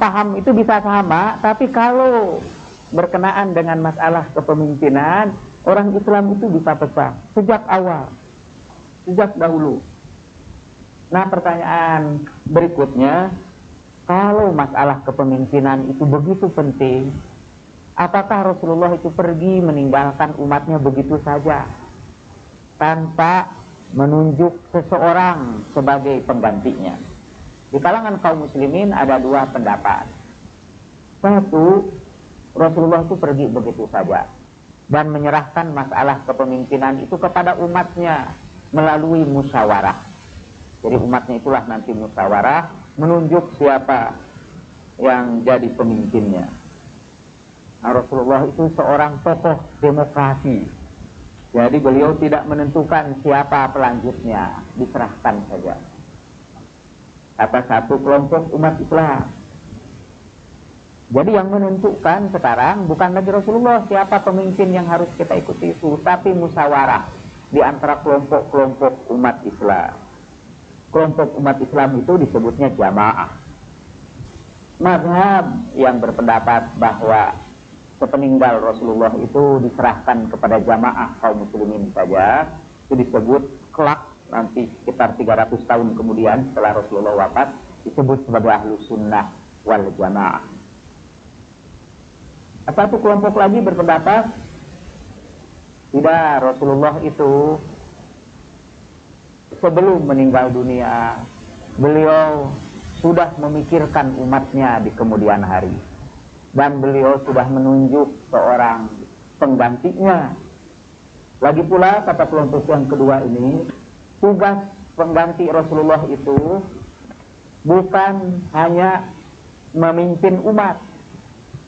paham itu bisa sama, tapi kalau berkenaan dengan masalah kepemimpinan, orang Islam itu bisa pecah sejak awal, sejak dahulu. Nah, pertanyaan berikutnya, kalau masalah kepemimpinan itu begitu penting, apakah Rasulullah itu pergi meninggalkan umatnya begitu saja tanpa menunjuk seseorang sebagai penggantinya? Di kalangan kaum muslimin ada dua pendapat. Satu, Rasulullah itu pergi begitu saja dan menyerahkan masalah kepemimpinan itu kepada umatnya melalui musyawarah. Jadi umatnya itulah nanti musyawarah menunjuk siapa yang jadi pemimpinnya. Nah, Rasulullah itu seorang tokoh demokrasi. Jadi beliau tidak menentukan siapa pelanjutnya, diserahkan saja kata satu kelompok umat Islam. Jadi yang menentukan sekarang bukan lagi Rasulullah siapa pemimpin yang harus kita ikuti itu, tapi musyawarah di antara kelompok-kelompok umat Islam. Kelompok umat Islam itu disebutnya jamaah. Mazhab yang berpendapat bahwa sepeninggal Rasulullah itu diserahkan kepada jamaah kaum muslimin saja, itu disebut kelak nanti sekitar 300 tahun kemudian setelah Rasulullah wafat disebut sebagai ahlus sunnah wal jamaah. Satu kelompok lagi berpendapat tidak, Rasulullah itu sebelum meninggal dunia beliau sudah memikirkan umatnya di kemudian hari dan beliau sudah menunjuk seorang penggantinya. Lagi pula kata kelompok yang kedua ini, tugas pengganti Rasulullah itu bukan hanya memimpin umat,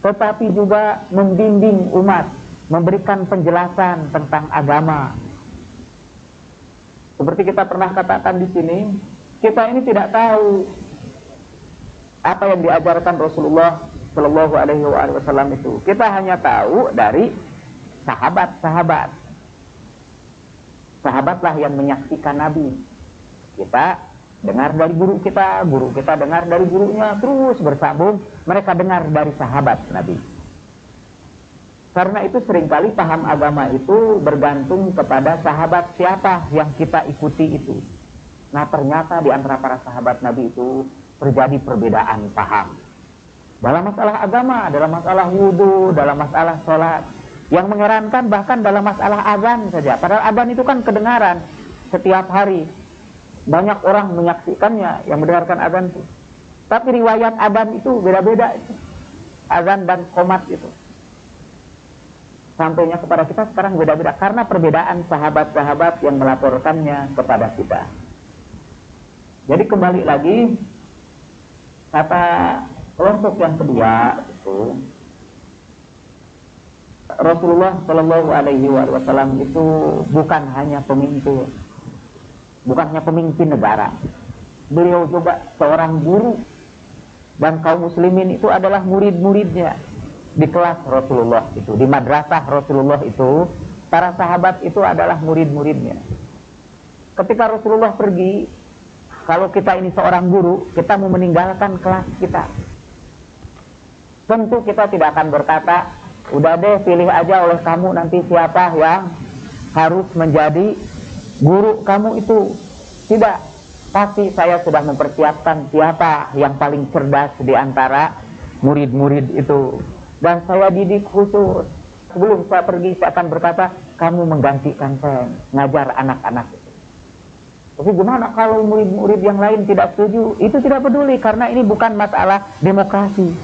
tetapi juga membimbing umat, memberikan penjelasan tentang agama. Seperti kita pernah katakan di sini, kita ini tidak tahu apa yang diajarkan Rasulullah Shallallahu Alaihi Wasallam itu. Kita hanya tahu dari sahabat-sahabat. Sahabatlah yang menyaksikan Nabi. Kita dengar dari guru kita dengar dari gurunya, terus bersambung. Mereka dengar dari sahabat Nabi. Karena itu seringkali paham agama itu bergantung kepada sahabat siapa yang kita ikuti itu. Nah, ternyata di antara para sahabat Nabi itu terjadi perbedaan paham dalam masalah agama, dalam masalah wudhu, dalam masalah sholat. Yang mengherankan bahkan dalam masalah azan saja. Padahal azan itu kan kedengaran setiap hari. Banyak orang menyaksikannya yang mendengarkan azan itu. Tapi riwayat azan itu beda-beda. Azan dan qomat itu. Sampainya kepada kita sekarang beda-beda. Karena perbedaan sahabat-sahabat yang melaporkannya kepada kita. Jadi kembali lagi, kata kelompok yang kedua itu, Rasulullah Shallallahu Alaihi Wasallam itu bukan hanya pemimpin, bukan hanya pemimpin negara. Beliau juga seorang guru, dan kaum muslimin itu adalah murid-muridnya. Di kelas Rasulullah itu, di madrasah Rasulullah itu, para sahabat itu adalah murid-muridnya. Ketika Rasulullah pergi, kalau kita ini seorang guru, kita mau meninggalkan kelas kita, tentu kita tidak akan berkata, udah deh pilih aja oleh kamu nanti siapa yang harus menjadi guru kamu itu. Tidak, pasti saya sudah mempersiapkan siapa yang paling cerdas di antara murid-murid itu, dan saya didik khusus. Sebelum saya pergi, saya akan berkata, kamu menggantikan saya ngajar anak-anak itu. Tapi gimana kalau murid-murid yang lain tidak setuju? Itu tidak peduli, karena ini bukan masalah demokrasi.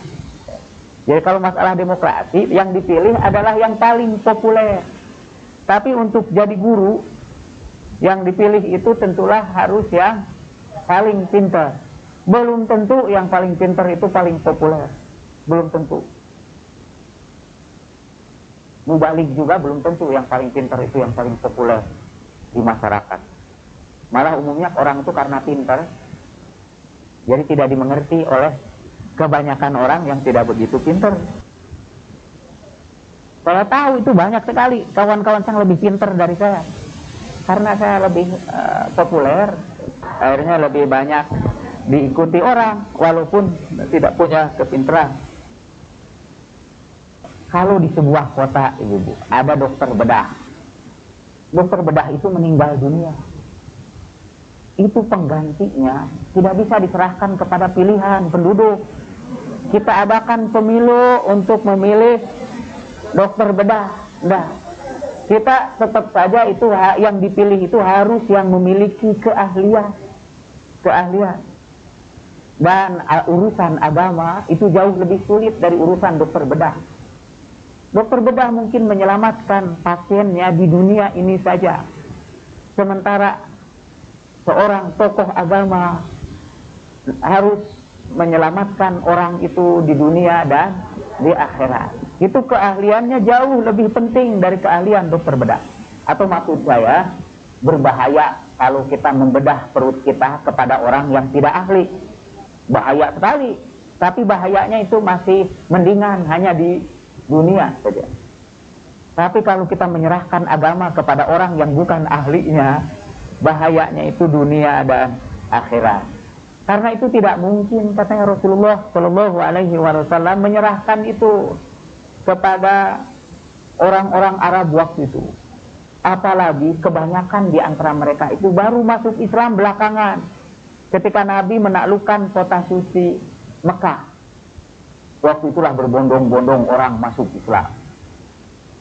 Jadi kalau masalah demokrasi, yang dipilih adalah yang paling populer. Tapi untuk jadi guru, yang dipilih itu tentulah harus yang paling pintar. Belum tentu yang paling pintar itu paling populer. Belum tentu. Mubalik juga belum tentu yang paling pintar itu yang paling populer di masyarakat. Malah umumnya orang itu karena pintar, jadi tidak dimengerti oleh kebanyakan orang yang tidak begitu pintar. Saya tahu itu banyak sekali kawan-kawan yang lebih pintar dari saya. Karena saya lebih populer, akhirnya lebih banyak diikuti orang walaupun tidak punya kepintaran. Kalau di sebuah kota, ibu-ibu, ada dokter bedah. Dokter bedah itu meninggal dunia. Itu penggantinya tidak bisa diserahkan kepada pilihan penduduk. Kita adakan pemilu untuk memilih dokter bedah. Nah, kita tetap saja itu yang dipilih itu harus yang memiliki keahlian. Dan urusan agama itu jauh lebih sulit dari urusan dokter bedah. Dokter bedah mungkin menyelamatkan pasiennya di dunia ini saja. Sementara seorang tokoh agama harus menyelamatkan orang itu di dunia dan di akhirat. Itu keahliannya jauh lebih penting dari keahlian dokter bedah. Atau maksud saya, berbahaya kalau kita membedah perut kita kepada orang yang tidak ahli. Bahaya sekali. Tapi bahayanya itu masih mendingan hanya di dunia saja. Tapi kalau kita menyerahkan agama kepada orang yang bukan ahlinya, bahayanya itu dunia dan akhirat. Karena itu tidak mungkin, katanya Rasulullah Shallallahu Alaihi Wasallam, menyerahkan itu kepada orang-orang Arab waktu itu. Apalagi kebanyakan di antara mereka itu baru masuk Islam belakangan. Ketika Nabi menaklukkan kota suci Mekah, waktu itulah berbondong-bondong orang masuk Islam.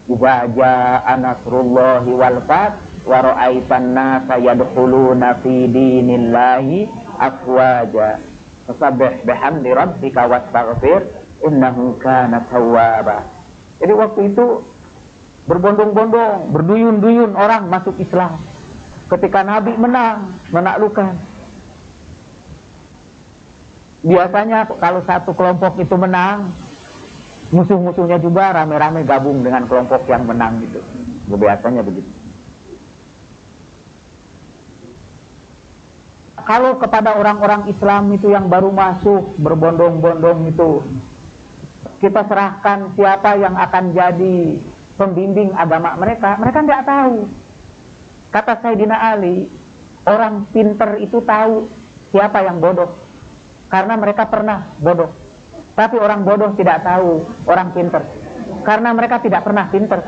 Idza jaa nasrullahi wal fath wa ra'aitan nasa yadkhuluna fi dinillahi afwaja fasabbih bihamdi rabbika wastaghfir innahu kana tawwaba. Jadi waktu itu berbondong-bondong, berduyun-duyun orang masuk Islam. Ketika Nabi menang, menaklukkan. Biasanya kalau satu kelompok itu menang, musuh-musuhnya juga rame-rame gabung dengan kelompok yang menang gitu. Biasanya begitu. Kalau kepada orang-orang Islam itu yang baru masuk berbondong-bondong itu, kita serahkan siapa yang akan jadi pembimbing agama mereka, mereka nggak tahu. Kata Sayyidina Ali, orang pinter itu tahu siapa yang bodoh, karena mereka pernah bodoh. Tapi orang bodoh tidak tahu orang pinter, karena mereka tidak pernah pinter.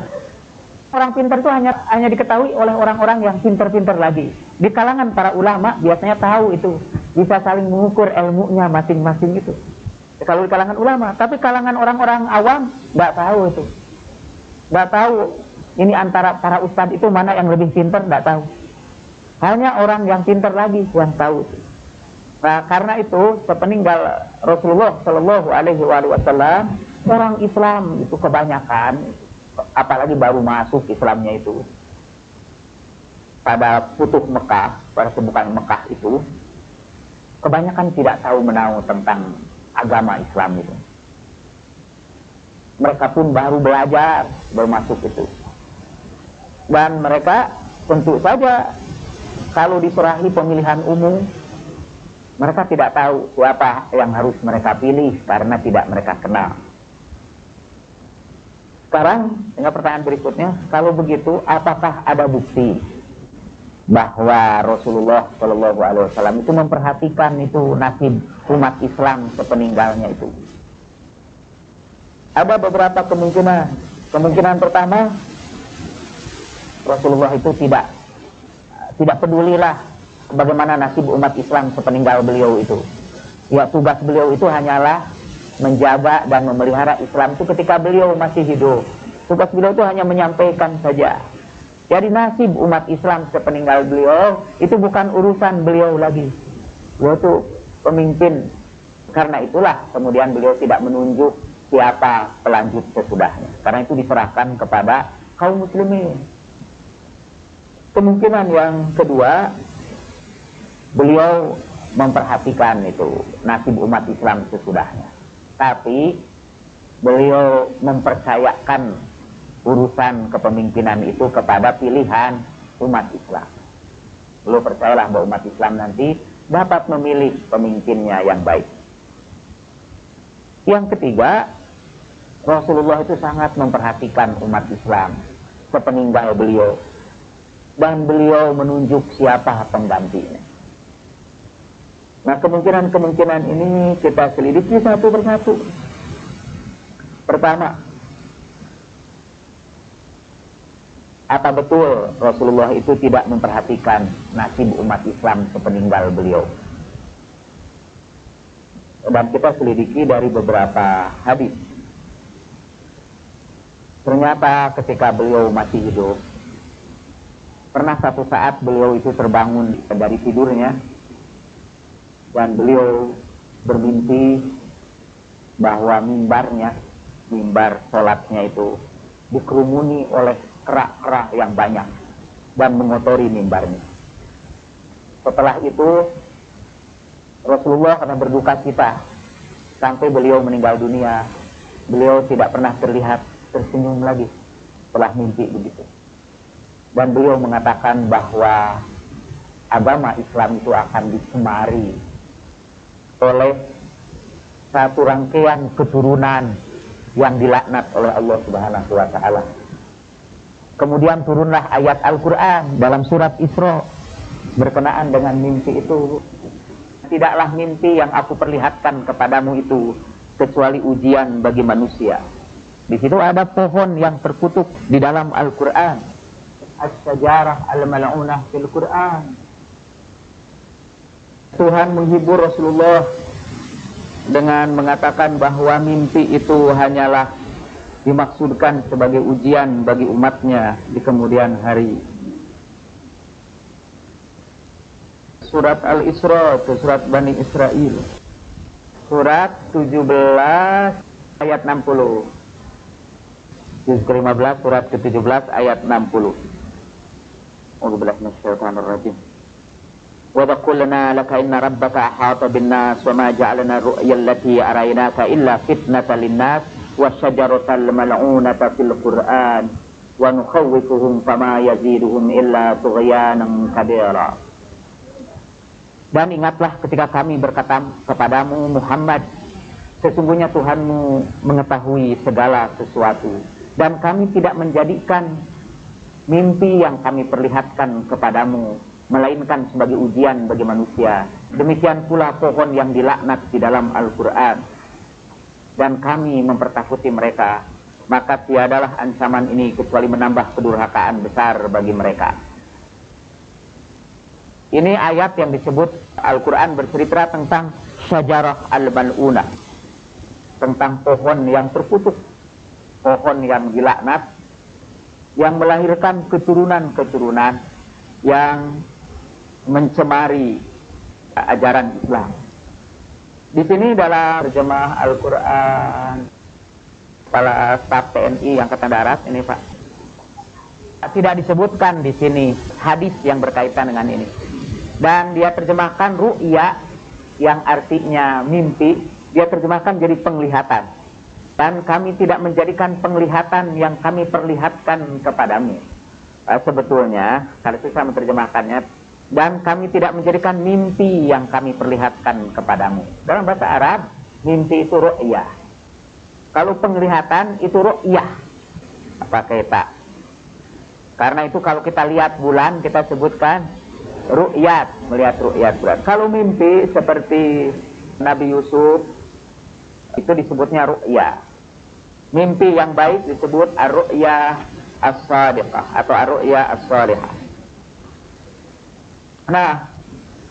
Orang pinter itu hanya diketahui oleh orang-orang yang pinter-pinter lagi. Di kalangan para ulama biasanya tahu itu, bisa saling mengukur ilmunya masing-masing itu. Kalau di kalangan ulama, tapi kalangan orang-orang awam nggak tahu itu. Nggak tahu ini antara para ustadz itu mana yang lebih pinter, nggak tahu. Hanya orang yang pinter lagi yang tahu. Nah, karena itu sepeninggal Rasulullah Shallallahu Alaihi Wasallam, orang Islam itu kebanyakan, apalagi baru masuk Islamnya itu pada Futuh Mekah, pada pembukaan Mekah itu, kebanyakan tidak tahu menahu tentang agama Islam itu. Mereka pun baru belajar, baru masuk itu, dan mereka tentu saja kalau diserahi pemilihan umum, mereka tidak tahu siapa yang harus mereka pilih karena tidak mereka kenal. Sekarang, dengan pertanyaan berikutnya, kalau begitu, apakah ada bukti bahwa Rasulullah Shallallahu Alaihi Wasallam itu memperhatikan itu nasib umat Islam sepeninggalnya itu? Ada beberapa kemungkinan. Kemungkinan pertama, Rasulullah itu tidak pedulilah bagaimana nasib umat Islam sepeninggal beliau itu. Ya, tugas beliau itu hanyalah menjaga dan memelihara Islam itu ketika beliau masih hidup. Tugas beliau itu hanya menyampaikan saja. Jadi nasib umat Islam sepeninggal beliau itu bukan urusan beliau lagi. Beliau itu pemimpin. Karena itulah kemudian beliau tidak menunjuk siapa pelanjut sesudahnya. Karena itu diserahkan kepada kaum muslimin. Kemungkinan yang kedua, beliau memperhatikan itu nasib umat Islam sesudahnya. Tapi beliau mempercayakan urusan kepemimpinan itu kepada pilihan umat Islam. Beliau percayalah bahwa umat Islam nanti dapat memilih pemimpinnya yang baik. Yang ketiga, Rasulullah itu sangat memperhatikan umat Islam sepeninggal beliau, dan beliau menunjuk siapa penggantinya. Nah, kemungkinan-kemungkinan ini kita selidiki satu persatu. Pertama, apa betul Rasulullah itu tidak memperhatikan nasib umat Islam sepeninggal beliau? Dan kita selidiki dari beberapa hadis. Ternyata ketika beliau masih hidup, pernah satu saat beliau itu terbangun dari tidurnya dan beliau bermimpi bahwa mimbar sholatnya itu dikerumuni oleh kera-kera yang banyak dan mengotori mimbarnya. Setelah itu Rasulullah karena berduka cita sampai beliau meninggal dunia, beliau tidak pernah terlihat tersenyum lagi setelah mimpi begitu. Dan beliau mengatakan bahwa agama Islam itu akan disemari oleh satu rangkaian keturunan yang dilaknat oleh Allah Subhanahu wa Ta'ala. Kemudian turunlah ayat Al-Quran dalam surat Isra berkenaan dengan mimpi itu. Tidaklah mimpi yang aku perlihatkan kepadamu itu kecuali ujian bagi manusia. Di situ ada pohon yang terkutuk di dalam Al-Quran. As-sajarah al-mal'unah fil Quran. Tuhan menghibur Rasulullah dengan mengatakan bahwa mimpi itu hanyalah dimaksudkan sebagai ujian bagi umatnya di kemudian hari. Surat Al-Isra, surat Bani Israel, surat 17 ayat 60. Juz ke-15 surat ke-17 ayat 60. A'udzubillahi minasyaitonir rajim. Wa qulna laka inna rabbaka ahata bin-nas wa ma ja'alna ar-ru'ya allati araynaka illa fitnatan lin-nas wa syajaratal mal'unata fil Qur'an wa nukhawwifuhum fama yaziduhum illa tughyanan kabira. Dan ingatlah ketika kami berkata kepadamu Muhammad, sesungguhnya Tuhanmu mengetahui segala sesuatu, dan kami tidak menjadikan mimpi yang kami perlihatkan kepadamu melainkan sebagai ujian bagi manusia. Demikian pula pohon yang dilaknat di dalam Al-Quran, dan kami mempertakuti mereka, maka tiadalah ancaman ini kecuali menambah kedurhakaan besar bagi mereka. Ini ayat yang disebut Al-Quran bercerita tentang syajarah al-mal'unah, tentang pohon yang terkutuk, pohon yang dilaknat, yang melahirkan keturunan-keturunan yang mencemari ajaran Islam. Di sini dalam terjemah Al-Quran kepala staf TNI Angkatan Darat ini Pak, tidak disebutkan di sini hadis yang berkaitan dengan ini. Dan dia terjemahkan ru'ya yang artinya mimpi, dia terjemahkan jadi penglihatan. Dan kami tidak menjadikan penglihatan yang kami perlihatkan kepadamu. Sebetulnya, kalau susah menerjemahkannya, dan kami tidak menjadikan mimpi yang kami perlihatkan kepadamu. Dalam bahasa Arab, mimpi itu ru'ya. Kalau penglihatan itu ru'yah. Pakai tak. Karena itu kalau kita lihat bulan, kita sebutkan ru'yat, melihat ru'yat bulan. Kalau mimpi seperti Nabi Yusuf, itu disebutnya ru'ya. Mimpi yang baik disebut ar-ru'ya as-sadiqah atau ar-ru'ya as-salihah. Nah,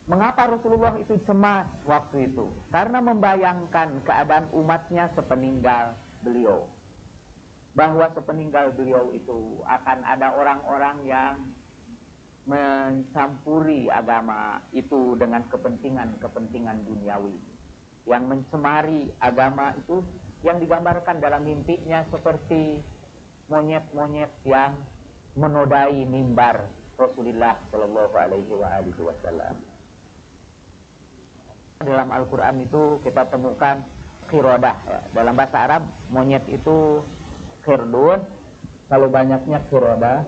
mengapa Rasulullah itu cemas waktu itu? Karena membayangkan keadaan umatnya sepeninggal beliau. Bahwa sepeninggal beliau itu akan ada orang-orang yang mencampuri agama itu dengan kepentingan-kepentingan duniawi, yang mencemari agama itu, yang digambarkan dalam mimpinya seperti monyet-monyet yang menodai mimbar Rasulullah Shallallahu Alaihi Wasallam. Dalam Al-Quran itu kita temukan khirodah, ya. Dalam bahasa Arab monyet itu khirdun, kalau banyaknya khirodah.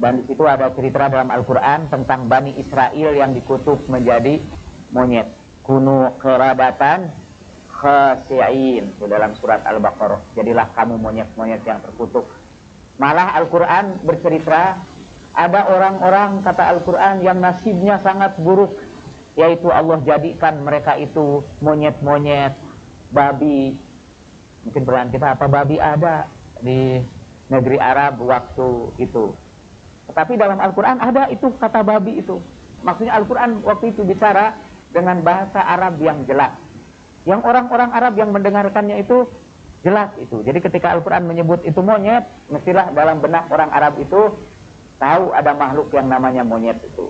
Dan di situ ada cerita dalam Al-Quran tentang Bani Israel yang dikutuk menjadi monyet. Kunu khiradatan khasi'in, dalam surat Al-Baqarah. Jadilah kamu monyet-monyet yang terkutuk. Malah Al-Quran bercerita Ada orang-orang, kata Al-Quran, yang nasibnya sangat buruk, yaitu Allah jadikan mereka itu monyet-monyet, babi. Mungkin pertanyaan kita, apa babi ada di negeri Arab waktu itu? Tetapi dalam Al-Quran ada itu kata babi itu. Maksudnya Al-Quran waktu itu bicara dengan bahasa Arab yang jelas, yang orang-orang Arab yang mendengarkannya itu jelas itu. Jadi ketika Al-Quran menyebut itu monyet, mestilah dalam benak orang Arab itu tahu ada makhluk yang namanya monyet itu.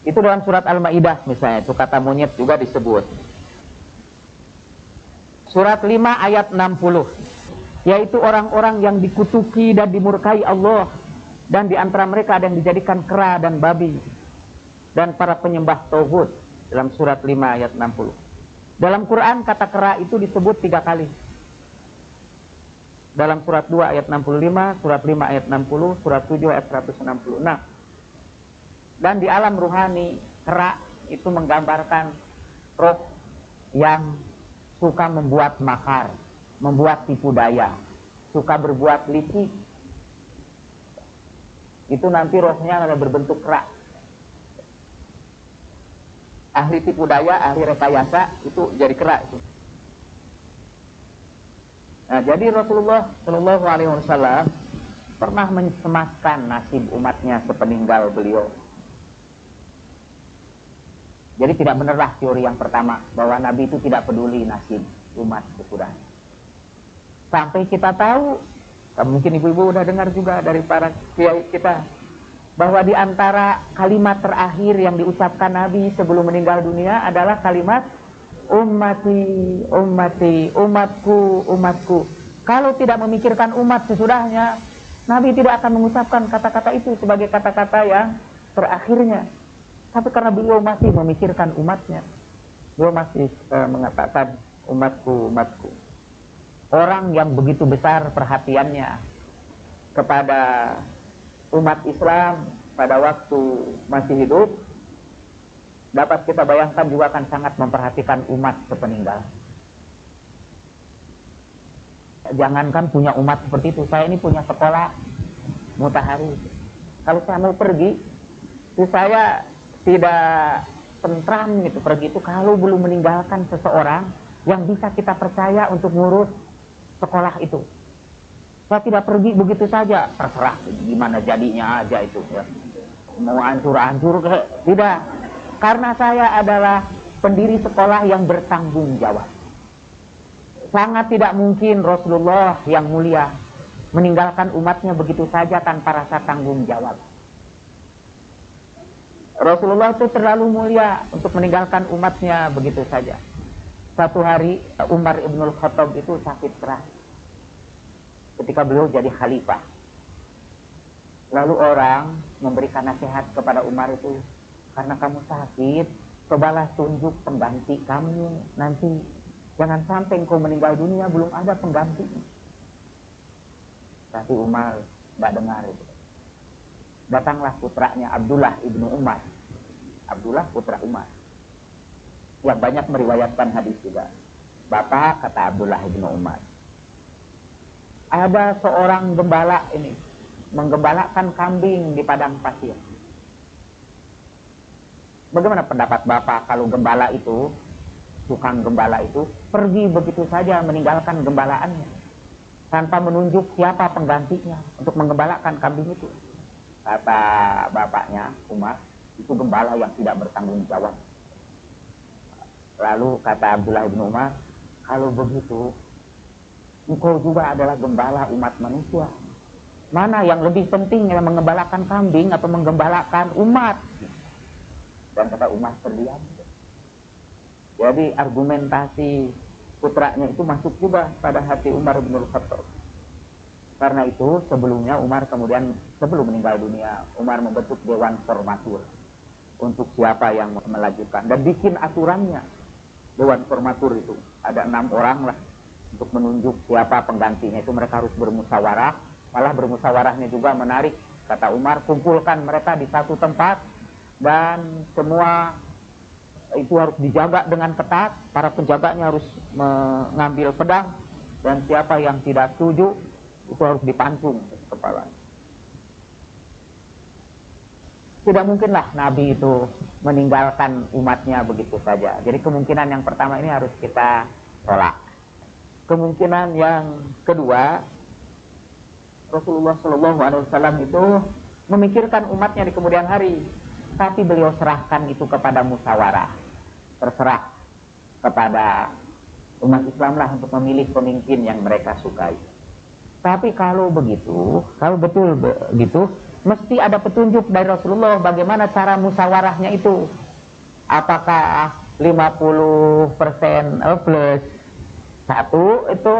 Itu dalam surat Al-Maidah misalnya, itu kata monyet juga disebut. Surat 5 ayat 60, yaitu orang-orang yang dikutuki dan dimurkai Allah, dan di antara mereka ada yang dijadikan kera dan babi, dan para penyembah tauhid, dalam surat 5 ayat 60. Dalam Quran kata kera itu disebut 3 kali. Dalam surat 2 ayat 65, surat 5 ayat 60, surat 7 ayat 166. Dan di alam ruhani, kera itu menggambarkan roh yang suka membuat makar, membuat tipu daya, suka berbuat licik. Itu nanti rohnya ada berbentuk kera. Ahli tipu daya, ahli rekayasa, itu jadi kera itu. Nah, jadi Rasulullah Shallallahu Alaihi Wasallam pernah mencemaskan nasib umatnya sepeninggal beliau. Jadi tidak benarlah teori yang pertama bahwa Nabi itu tidak peduli nasib umat sesudahnya. Sampai kita tahu, mungkin ibu-ibu udah dengar juga dari para kiai kita, bahwa di antara kalimat terakhir yang diucapkan Nabi sebelum meninggal dunia adalah kalimat ummati, ummati, umatku, umatku. Kalau tidak memikirkan umat sesudahnya, Nabi tidak akan mengucapkan kata-kata itu sebagai kata-kata yang terakhirnya. Tapi karena beliau masih memikirkan umatnya, beliau masih mengatakan umatku, umatku. Orang yang begitu besar perhatiannya kepada umat Islam pada waktu masih hidup, dapat kita bayangkan juga akan sangat memperhatikan umat sepeninggal. Jangankan punya umat seperti itu, saya ini punya sekolah Mutahari. Kalau saya mau pergi, itu saya tidak tentram gitu pergi itu kalau belum meninggalkan seseorang yang bisa kita percaya untuk ngurus sekolah itu. Saya tidak pergi begitu saja, terserah gimana jadinya aja itu ya. Mau hancur-hancur tidak. Karena saya adalah pendiri sekolah yang bertanggung jawab. Sangat tidak mungkin Rasulullah yang mulia meninggalkan umatnya begitu saja tanpa rasa tanggung jawab. Rasulullah itu terlalu mulia untuk meninggalkan umatnya begitu saja. Satu hari Umar ibnul Khattab itu sakit keras ketika beliau jadi khalifah. Lalu orang memberikan nasihat kepada Umar itu, karena kamu sakit, cobalah tunjuk pengganti kamu nanti. Jangan sampai engkau meninggal dunia belum ada pengganti. Tapi Umar tidak dengar itu. Datanglah putranya Abdullah ibnu Umar. Abdullah putra Umar, yang banyak meriwayatkan hadis juga. Bapak, kata Abdullah ibnu Umar, ada seorang gembala ini menggembalakan kambing di padang pasir. Bagaimana pendapat Bapak kalau gembala itu, tukang gembala itu pergi begitu saja meninggalkan gembalaannya tanpa menunjuk siapa penggantinya untuk menggembalakan kambing itu? Kata bapaknya Umar, itu gembala yang tidak bertanggung jawab. Lalu kata Abdullah bin Umar, kalau begitu engkau juga adalah gembala umat manusia. Mana yang lebih penting, yang menggembalakan kambing atau menggembalakan umat? Dan kata Umar terdiam. Jadi argumentasi putranya itu masuk juga pada hati Umar bin Khattab. Karena itu sebelumnya Umar kemudian sebelum meninggal dunia, Umar membentuk dewan formatur untuk siapa yang melanjutkan dan bikin aturannya. Dewan formatur itu ada 6 orang lah untuk menunjuk siapa penggantinya. Itu mereka harus bermusyawarah. Malah bermusyawarahnya juga menarik. Kata Umar, kumpulkan mereka di satu tempat dan semua itu harus dijaga dengan ketat. Para penjaganya harus mengambil pedang dan siapa yang tidak setuju itu harus dipancung kepala. Tidak mungkinlah Nabi itu meninggalkan umatnya begitu saja. Jadi kemungkinan yang pertama ini harus kita tolak. Kemungkinan yang kedua, Rasulullah SAW itu memikirkan umatnya di kemudian hari, tapi beliau serahkan itu kepada musyawarah. Terserah kepada umat Islam lah untuk memilih pemimpin yang mereka sukai. Tapi kalau begitu, kalau betul begitu, mesti ada petunjuk dari Rasulullah bagaimana cara musyawarahnya itu. Apakah 50% plus satu itu,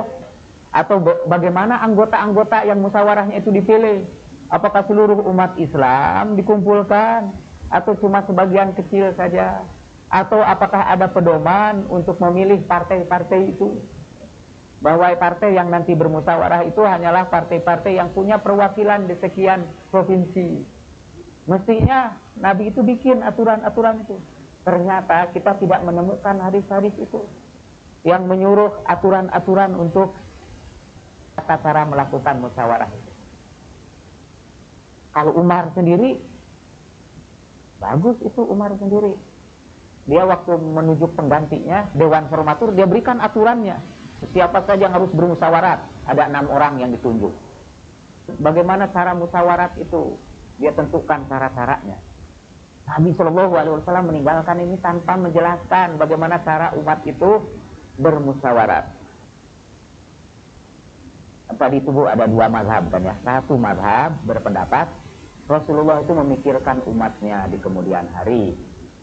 atau bagaimana anggota-anggota yang musyawarahnya itu dipilih? Apakah seluruh umat Islam dikumpulkan atau cuma sebagian kecil saja? Atau apakah ada pedoman untuk memilih partai-partai itu? Bahwa partai yang nanti bermusyawarah itu hanyalah partai-partai yang punya perwakilan di sekian provinsi. Mestinya Nabi itu bikin aturan-aturan itu. Ternyata kita tidak menemukan hadis-hadis itu yang menyuruh aturan-aturan untuk tata cara melakukan musyawarah itu. Kalau Umar sendiri, bagus itu Umar sendiri. Dia waktu menunjuk penggantinya, Dewan Formatur, dia berikan aturannya. Siapa saja yang harus bermusyawarat, ada 6 orang yang ditunjuk. Bagaimana cara musyawarat itu, dia tentukan cara-caranya. Nabi SAW meninggalkan ini tanpa menjelaskan bagaimana cara umat itu bermusyawarat. Tadi itu ada 2 mazhab kan ya. Satu mazhab berpendapat Rasulullah itu memikirkan umatnya di kemudian hari,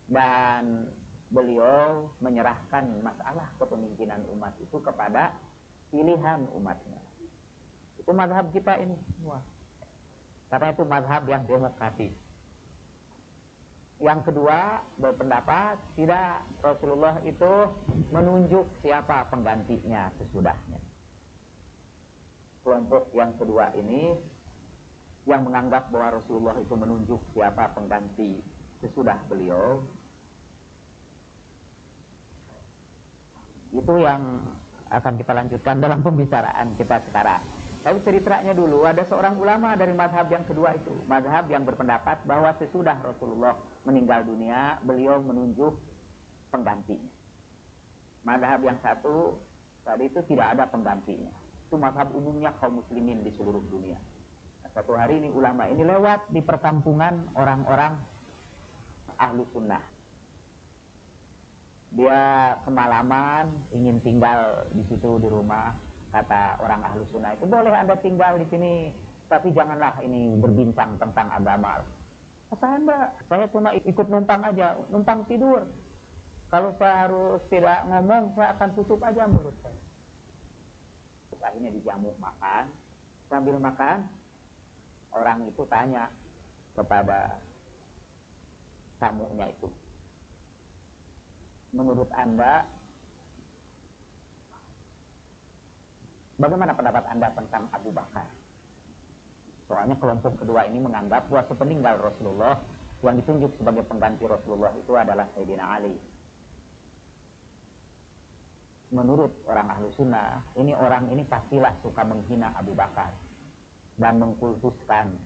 dan beliau menyerahkan masalah kepemimpinan umat itu kepada pilihan umatnya. Itu mazhab kita ini semua. Karena itu mazhab yang demokratis. Yang kedua berpendapat tidak, Rasulullah itu menunjuk siapa penggantinya sesudahnya. Kelompok yang kedua ini yang menganggap bahwa Rasulullah itu menunjuk siapa pengganti sesudah beliau, itu yang akan kita lanjutkan dalam pembicaraan kita sekarang. Tapi ceritanya dulu, ada seorang ulama dari madhab yang kedua itu, madhab yang berpendapat bahwa sesudah Rasulullah meninggal dunia, beliau menunjuk penggantinya. Madhab yang satu tadi itu tidak ada penggantinya. Itu madhab umumnya kaum muslimin di seluruh dunia. Nah, satu hari ini ulama ini lewat di perkampungan orang-orang ahlu sunnah. Dia semalaman ingin tinggal di situ di rumah. Kata orang ahlu sunnah itu, boleh Anda tinggal di sini, tapi janganlah ini berbincang tentang agama. Saya enggak, saya cuma ikut numpang aja, numpang tidur. Kalau saya harus tidak ngomong, saya akan tutup aja mulut saya. Akhirnya dijamu makan. Sambil makan, orang itu tanya kepada tamunya itu, menurut Anda, bagaimana pendapat Anda tentang Abu Bakar? Soalnya kelompok kedua ini menganggap bahwa sepeninggal Rasulullah, yang ditunjuk sebagai pengganti Rasulullah itu adalah Sayyidina Ali. Menurut orang ahlu sunnah, orang ini pastilah suka menghina Abu Bakar dan mengkultuskan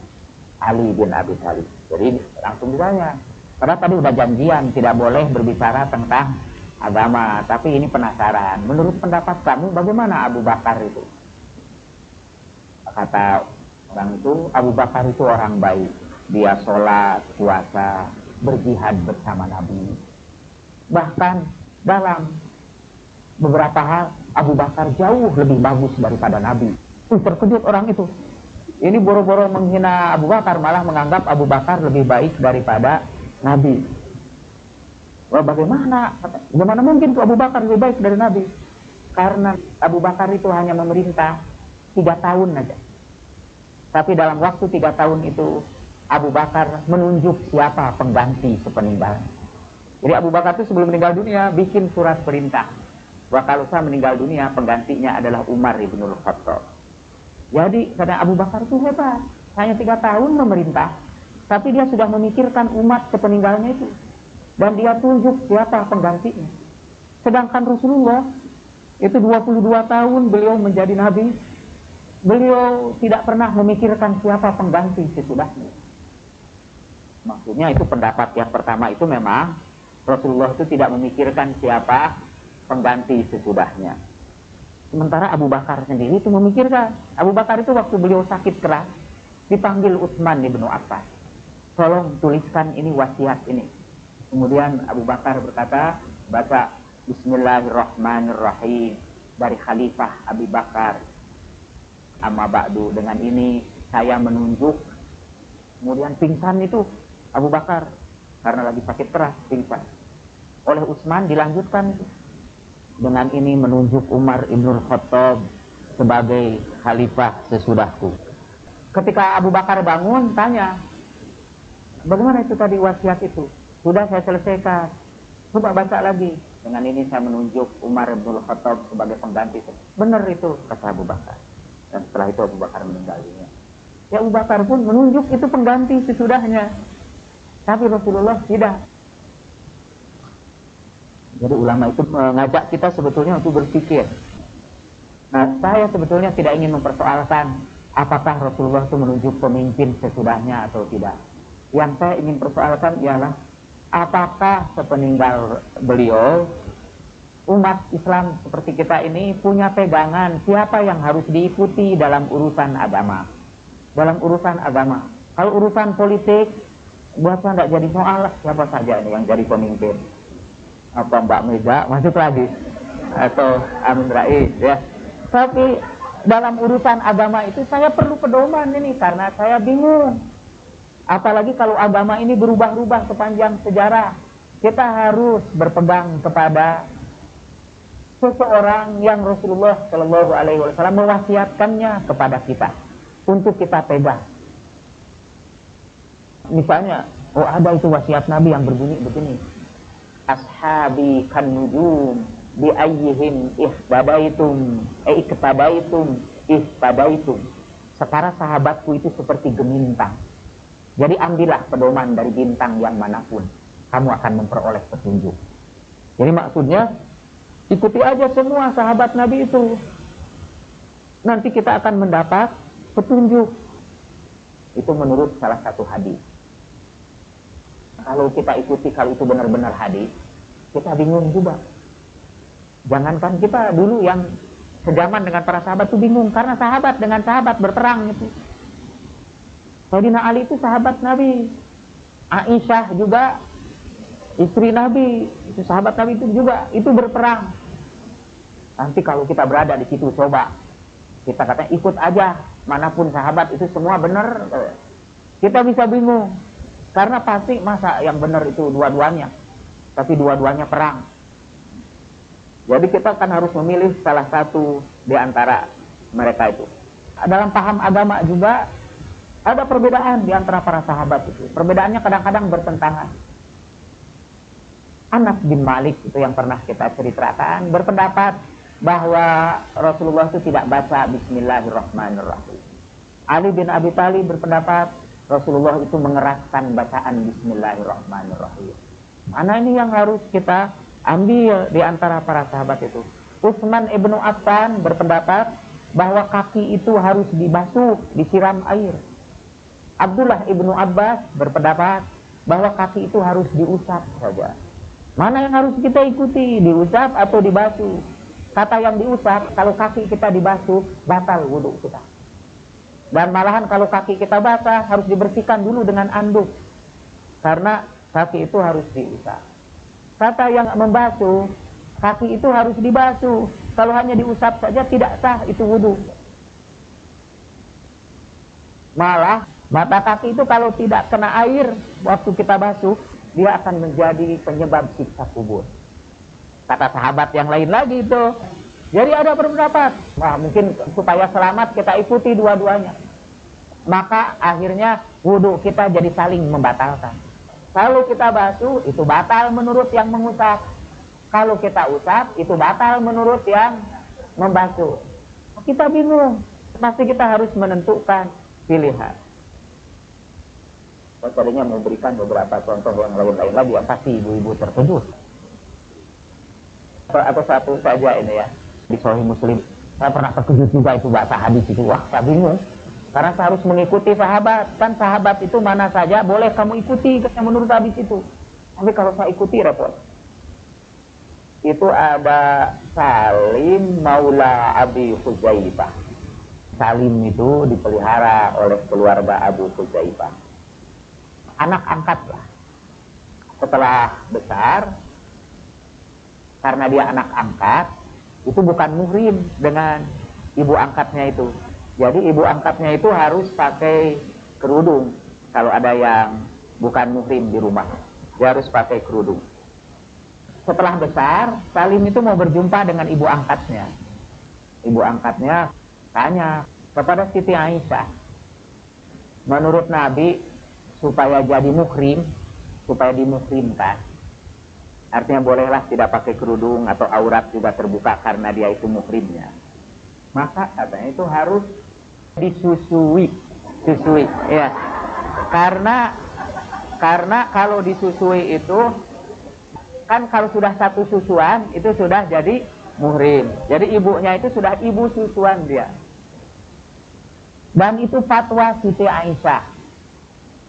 Ali bin Abi Thalib. Jadi langsung ditanya, karena tadi udah janjian tidak boleh berbicara tentang agama, tapi ini penasaran, menurut pendapat kamu bagaimana Abu Bakar itu? Kata orang itu, Abu Bakar itu orang baik, dia sholat, puasa, berjihad bersama Nabi. Bahkan dalam beberapa hal Abu Bakar jauh lebih bagus daripada Nabi. Terkejut orang itu. Ini boro-boro menghina Abu Bakar, malah menganggap Abu Bakar lebih baik daripada Nabi. Wah, bagaimana mungkin tuh Abu Bakar lebih baik dari Nabi? Karena Abu Bakar itu hanya memerintah 3 tahun aja. Tapi dalam waktu 3 tahun itu Abu Bakar menunjuk siapa pengganti sepeninggal. Jadi Abu Bakar itu sebelum meninggal dunia bikin surat perintah, bahwa kalau saya meninggal dunia penggantinya adalah Umar ibnul Khattab. Jadi karena Abu Bakar itu hebat, hanya 3 tahun memerintah, tapi dia sudah memikirkan umat sepeninggalnya itu, dan dia tunjuk siapa penggantinya. Sedangkan Rasulullah itu 22 tahun beliau menjadi nabi, beliau tidak pernah memikirkan siapa pengganti sesudahnya. Maksudnya itu pendapat yang pertama itu memang Rasulullah itu tidak memikirkan siapa pengganti sesudahnya. Sementara Abu Bakar sendiri itu memikirkan. Abu Bakar itu waktu beliau sakit keras dipanggil Utsman bin Affan, tolong tuliskan ini wasiat ini. Kemudian Abu Bakar berkata, baca Bismillahirrahmanirrahim dari Khalifah Abu Bakar. Amma ba'du, dengan ini saya menunjuk. Kemudian pingsan itu Abu Bakar karena lagi sakit keras, pingsan. Oleh Utsman dilanjutkan itu. Dengan ini menunjuk Umar ibnul Khattab sebagai khalifah sesudahku. Ketika Abu Bakar bangun, tanya, bagaimana itu tadi wasiat itu? Sudah saya selesaikan. Coba baca lagi. Dengan ini saya menunjuk Umar ibnul Khattab sebagai pengganti. Benar itu, kata Abu Bakar. Dan setelah itu Abu Bakar meninggal dunia. Ya Abu Bakar pun menunjuk itu pengganti sesudahnya. Tapi Rasulullah tidak. Jadi ulama itu mengajak kita sebetulnya untuk berpikir. Nah, saya sebetulnya tidak ingin mempersoalkan apakah Rasulullah itu menunjuk pemimpin sesudahnya atau tidak. Yang saya ingin persoalkan ialah apakah sepeninggal beliau umat Islam seperti kita ini punya pegangan siapa yang harus diikuti dalam urusan agama. Dalam urusan agama. Kalau urusan politik, buat saya tidak jadi soal siapa saja ini yang jadi pemimpin. Apa Mbak Mega masuk lagi atau Amin Rais ya. Tapi dalam urusan agama itu saya perlu pedoman ini karena saya bingung. Apalagi kalau agama ini berubah-ubah sepanjang sejarah. Kita harus berpegang kepada seseorang yang Rasulullah Shallallahu Alaihi Wasallam mewasiatkannya kepada kita untuk kita pegang. Misalnya, oh ada itu wasiat Nabi yang berbunyi begini. Ashabi kan nujum bi ayyihim ihtadaitum ihtadaitum. Sekarang sahabatku itu seperti gemintang. Jadi ambillah pedoman dari bintang yang manapun, kamu akan memperoleh petunjuk. Jadi maksudnya ikuti aja semua sahabat Nabi itu. Nanti kita akan mendapat petunjuk. Itu menurut salah satu hadis. Kalau kita ikuti, kalau itu benar-benar hadis, kita bingung juga. Jangankan kita dulu yang sejaman dengan para sahabat itu bingung, karena sahabat dengan sahabat berperang itu. Sayyidina Ali itu sahabat Nabi, Aisyah juga istri Nabi, itu sahabat Nabi itu juga, itu berperang. Nanti kalau kita berada di situ, coba kita katanya ikut aja, manapun sahabat itu semua benar, kita bisa bingung. Karena pasti masa yang benar itu dua-duanya, tapi dua-duanya perang. Jadi kita kan harus memilih salah satu di antara mereka itu. Dalam paham agama juga ada perbedaan di antara para sahabat itu. Perbedaannya kadang-kadang bertentangan. Anas bin Malik itu yang pernah kita ceritakan berpendapat bahwa Rasulullah itu tidak baca Bismillahirrahmanirrahim. Ali bin Abi Thalib berpendapat Rasulullah itu mengeraskan bacaan Bismillahirrahmanirrahim. Mana ini yang harus kita ambil di antara para sahabat itu? Utsman ibnu Affan berpendapat bahwa kaki itu harus dibasuh, disiram air. Abdullah ibnu Abbas berpendapat bahwa kaki itu harus diusap saja. Mana yang harus kita ikuti, diusap atau dibasuh? Kata yang diusap, kalau kaki kita dibasuh, batal wudhu kita. Dan malahan kalau kaki kita basah harus dibersihkan dulu dengan anduk. Karena kaki itu harus diusap. Kata yang membasuh, kaki itu harus dibasuh. Kalau hanya diusap saja tidak sah itu wudhu. Malah mata kaki itu kalau tidak kena air waktu kita basuh, dia akan menjadi penyebab siksa kubur. Kata sahabat yang lain lagi itu. Jadi ada berpendapat, wah mungkin supaya selamat kita ikuti dua-duanya. Maka akhirnya wudhu kita jadi saling membatalkan. Kalau kita basuh itu batal menurut yang mengusap. Kalau kita usap itu batal menurut yang membasuh. Kita bingung. Pasti kita harus menentukan pilihan. Saya tadinya memberikan beberapa contoh yang lain-lain lagi yang pasti ibu-ibu terkejut. Atau satu saja ini ya. Di Sahih Muslim, saya pernah terkejut juga itu bahasa hadis itu. Wah, saya bingung. Karena harus mengikuti sahabat. Kan sahabat itu mana saja boleh kamu ikuti menurut hadis itu. Tapi kalau saya ikuti repot. Itu ada Salim Maula Abi Huzaifah. Salim itu dipelihara oleh keluarga Abu Huzaifah. Anak angkat lah. Setelah besar, karena dia anak angkat, itu bukan muhrim dengan ibu angkatnya itu. Jadi ibu angkatnya itu harus pakai kerudung. Kalau ada yang bukan muhrim di rumah, dia harus pakai kerudung. Setelah besar, Salim itu mau berjumpa dengan ibu angkatnya. Ibu angkatnya tanya kepada Siti Aisyah, menurut Nabi supaya jadi muhrim, supaya dimuhrimkan, artinya bolehlah tidak pakai kerudung atau aurat juga terbuka karena dia itu muhrimnya, maka katanya itu harus disusui, ya. Karena kalau disusui itu kan kalau sudah satu susuan itu sudah jadi muhrim. Jadi ibunya itu sudah ibu susuan dia. Dan itu fatwa Siti Aisyah.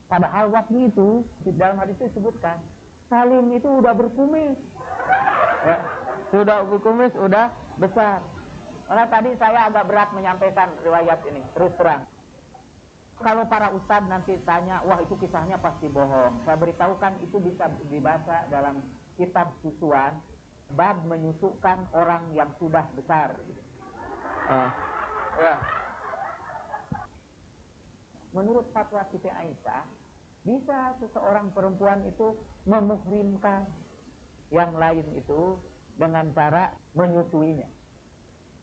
Padahal waktu itu di dalam hadis itu disebutkan Salim itu udah berkumis, ya, sudah berkumis, udah besar. Karena tadi saya agak berat menyampaikan riwayat ini, terus terang. Kalau para ustadz nanti tanya, wah itu kisahnya pasti bohong. Saya beritahukan itu bisa dibaca dalam kitab susuan, bab menyusukan orang yang sudah besar. Ya. Menurut fatwa Siti Aisyah, bisa seseorang perempuan itu memuhrimkan yang lain itu dengan cara menyusuinya.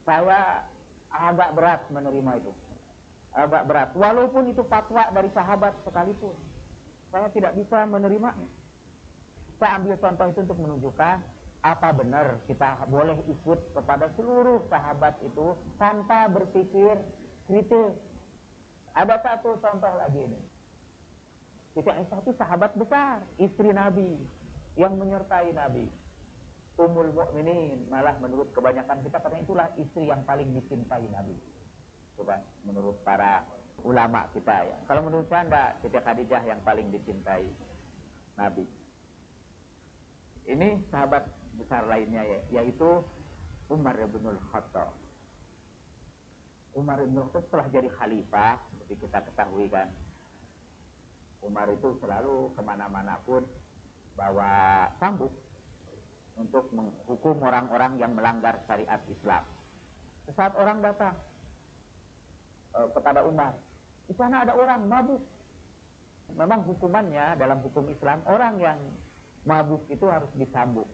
Saya agak berat menerima itu, agak berat. Walaupun itu fatwa dari sahabat sekalipun, saya tidak bisa menerimanya. Saya ambil contoh itu untuk menunjukkan apa benar kita boleh ikut kepada seluruh sahabat itu tanpa berpikir kritis. Ada satu contoh lagi ini. Siti Aisyah itu sahabat besar, istri Nabi yang menyertai Nabi. Ummul Mukminin, malah menurut kebanyakan kita katanya itulah istri yang paling dicintai Nabi. Coba menurut para ulama kita ya. Kalau menurut saya enggak, Siti Khadijah yang paling dicintai Nabi. Ini sahabat besar lainnya ya, yaitu Umar bin Khattab. Umar bin Khattab setelah jadi khalifah, seperti kita ketahui kan, Umar itu selalu kemana-mana pun bawa cambuk untuk menghukum orang-orang yang melanggar syariat Islam. Saat orang datang kepada Umar, di sana ada orang mabuk. Memang hukumannya dalam hukum Islam, orang yang mabuk itu harus disambuk.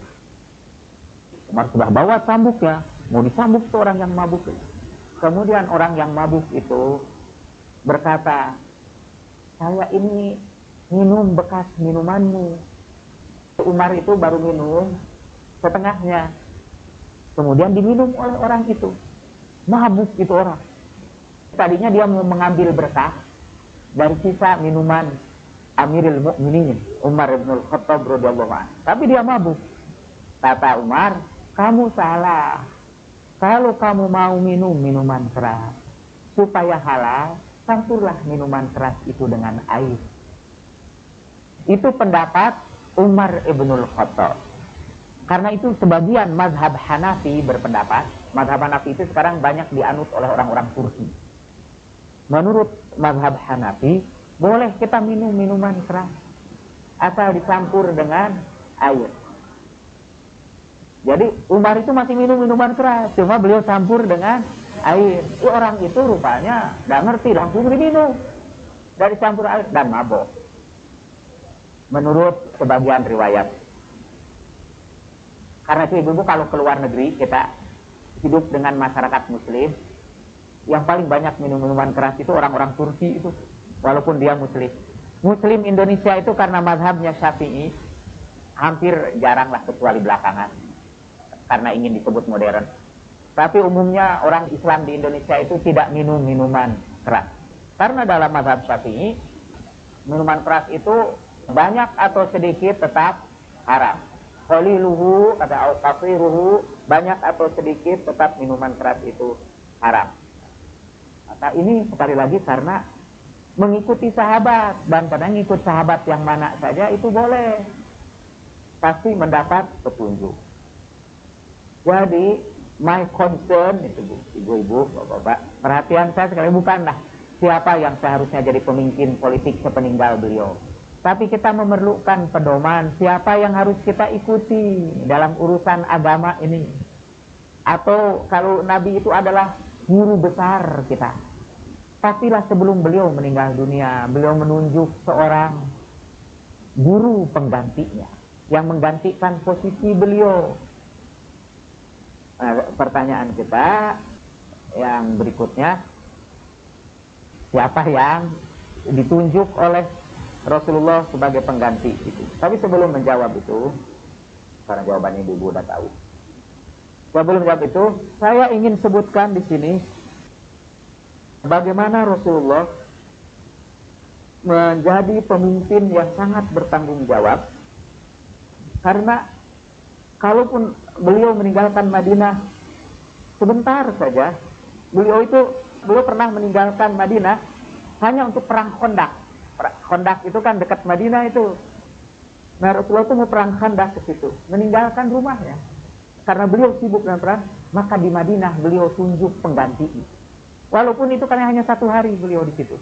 Umar sudah bawa cambuknya, mau disambuk tuh orang yang mabuk. Kemudian orang yang mabuk itu berkata, saya ini minum bekas minumanmu. Umar itu baru minum setengahnya, kemudian diminum oleh orang itu. Mabuk itu orang. Tadinya dia mau mengambil berkah dari sisa minuman Amirul Mukminin Umar bin Khattab radhiyallahu anhu, tapi dia mabuk. Kata Umar, kamu salah. Kalau kamu mau minum minuman keras supaya halal, campurlah minuman keras itu dengan air. Itu pendapat Umar ibnul Khattab. Karena itu sebagian mazhab Hanafi berpendapat, mazhab Hanafi itu sekarang banyak dianut oleh orang-orang Turki. Menurut mazhab Hanafi, boleh kita minum minuman keras asal dicampur dengan air. Jadi Umar itu masih minum minuman keras, cuma beliau campur dengan air. Orang itu rupanya nggak ngerti, langsung diminum dari campur air dan mabok. Menurut sebagian riwayat. Karena itu ibu-ibu kalau keluar negeri, kita hidup dengan masyarakat muslim, yang paling banyak minum minuman keras itu orang-orang Turki itu, walaupun dia muslim. Muslim Indonesia itu karena mazhabnya Syafi'i, hampir jaranglah kecuali belakangan, karena ingin disebut modern. Tapi umumnya orang Islam di Indonesia itu tidak minum minuman keras. Karena dalam mazhab Syafi'i, minuman keras itu banyak atau sedikit tetap haram. Qaliluhu kata al-kafiruhu, banyak atau sedikit tetap minuman keras itu haram. Maka ini sekali lagi karena mengikuti sahabat, dan karena ngikut sahabat yang mana saja itu boleh, pasti mendapat petunjuk. Jadi my concern itu Bu, ibu-ibu, bapak-bapak, perhatian saya sekali bukanlah siapa yang seharusnya jadi pemimpin politik sepeninggal beliau, tapi kita memerlukan pedoman siapa yang harus kita ikuti dalam urusan agama ini. Atau kalau Nabi itu adalah guru besar kita, pastilah sebelum beliau meninggal dunia, beliau menunjuk seorang guru penggantinya yang menggantikan posisi beliau. Nah, pertanyaan kita yang berikutnya, siapa yang ditunjuk oleh Rasulullah sebagai pengganti itu? Tapi sebelum menjawab itu, karena jawabannya ibu udah tahu, sebelum menjawab itu, saya ingin sebutkan di sini bagaimana Rasulullah menjadi pemimpin yang sangat bertanggung jawab. Karena kalaupun beliau meninggalkan Madinah sebentar saja, beliau pernah meninggalkan Madinah hanya untuk perang Khandaq. Khandaq itu kan dekat Madinah itu. Nah, Rasulullah itu mau perang Khandaq ke situ, meninggalkan rumahnya. Karena beliau sibuk dengan perang, maka di Madinah beliau tunjuk pengganti. Walaupun itu kan hanya 1 hari beliau di situ,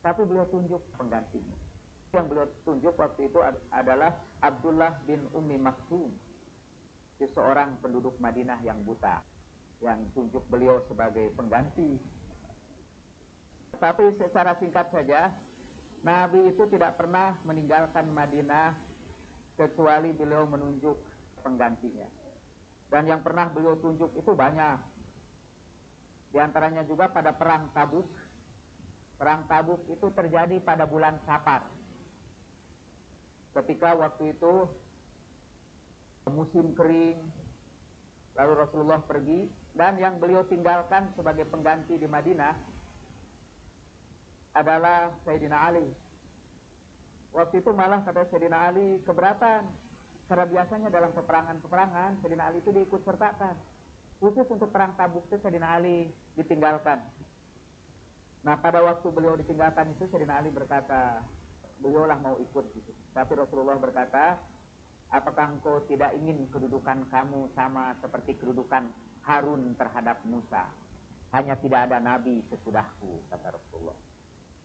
tapi beliau tunjuk penggantinya. Yang beliau tunjuk waktu itu adalah Abdullah bin Ummi Maktum, seorang penduduk Madinah yang buta, yang tunjuk beliau sebagai pengganti. Tapi secara singkat saja, Nabi itu tidak pernah meninggalkan Madinah kecuali beliau menunjuk penggantinya. Dan yang pernah beliau tunjuk itu banyak. Di antaranya juga pada perang Tabuk. Perang Tabuk itu terjadi pada bulan Safar. Ketika waktu itu musim kering, lalu Rasulullah pergi, dan yang beliau tinggalkan sebagai pengganti di Madinah adalah Sayyidina Ali. Waktu itu malah kata Sayyidina Ali keberatan, karena biasanya dalam peperangan Sayyidina Ali itu diikut sertakan. Khusus untuk perang Tabuk itu Sayyidina Ali ditinggalkan. Nah, pada waktu beliau ditinggalkan itu Sayyidina Ali berkata, beliaulah mau ikut gitu. Tapi Rasulullah berkata, apakah engkau tidak ingin kedudukan kamu sama seperti kedudukan Harun terhadap Musa? Hanya tidak ada nabi sesudahku, kata Rasulullah.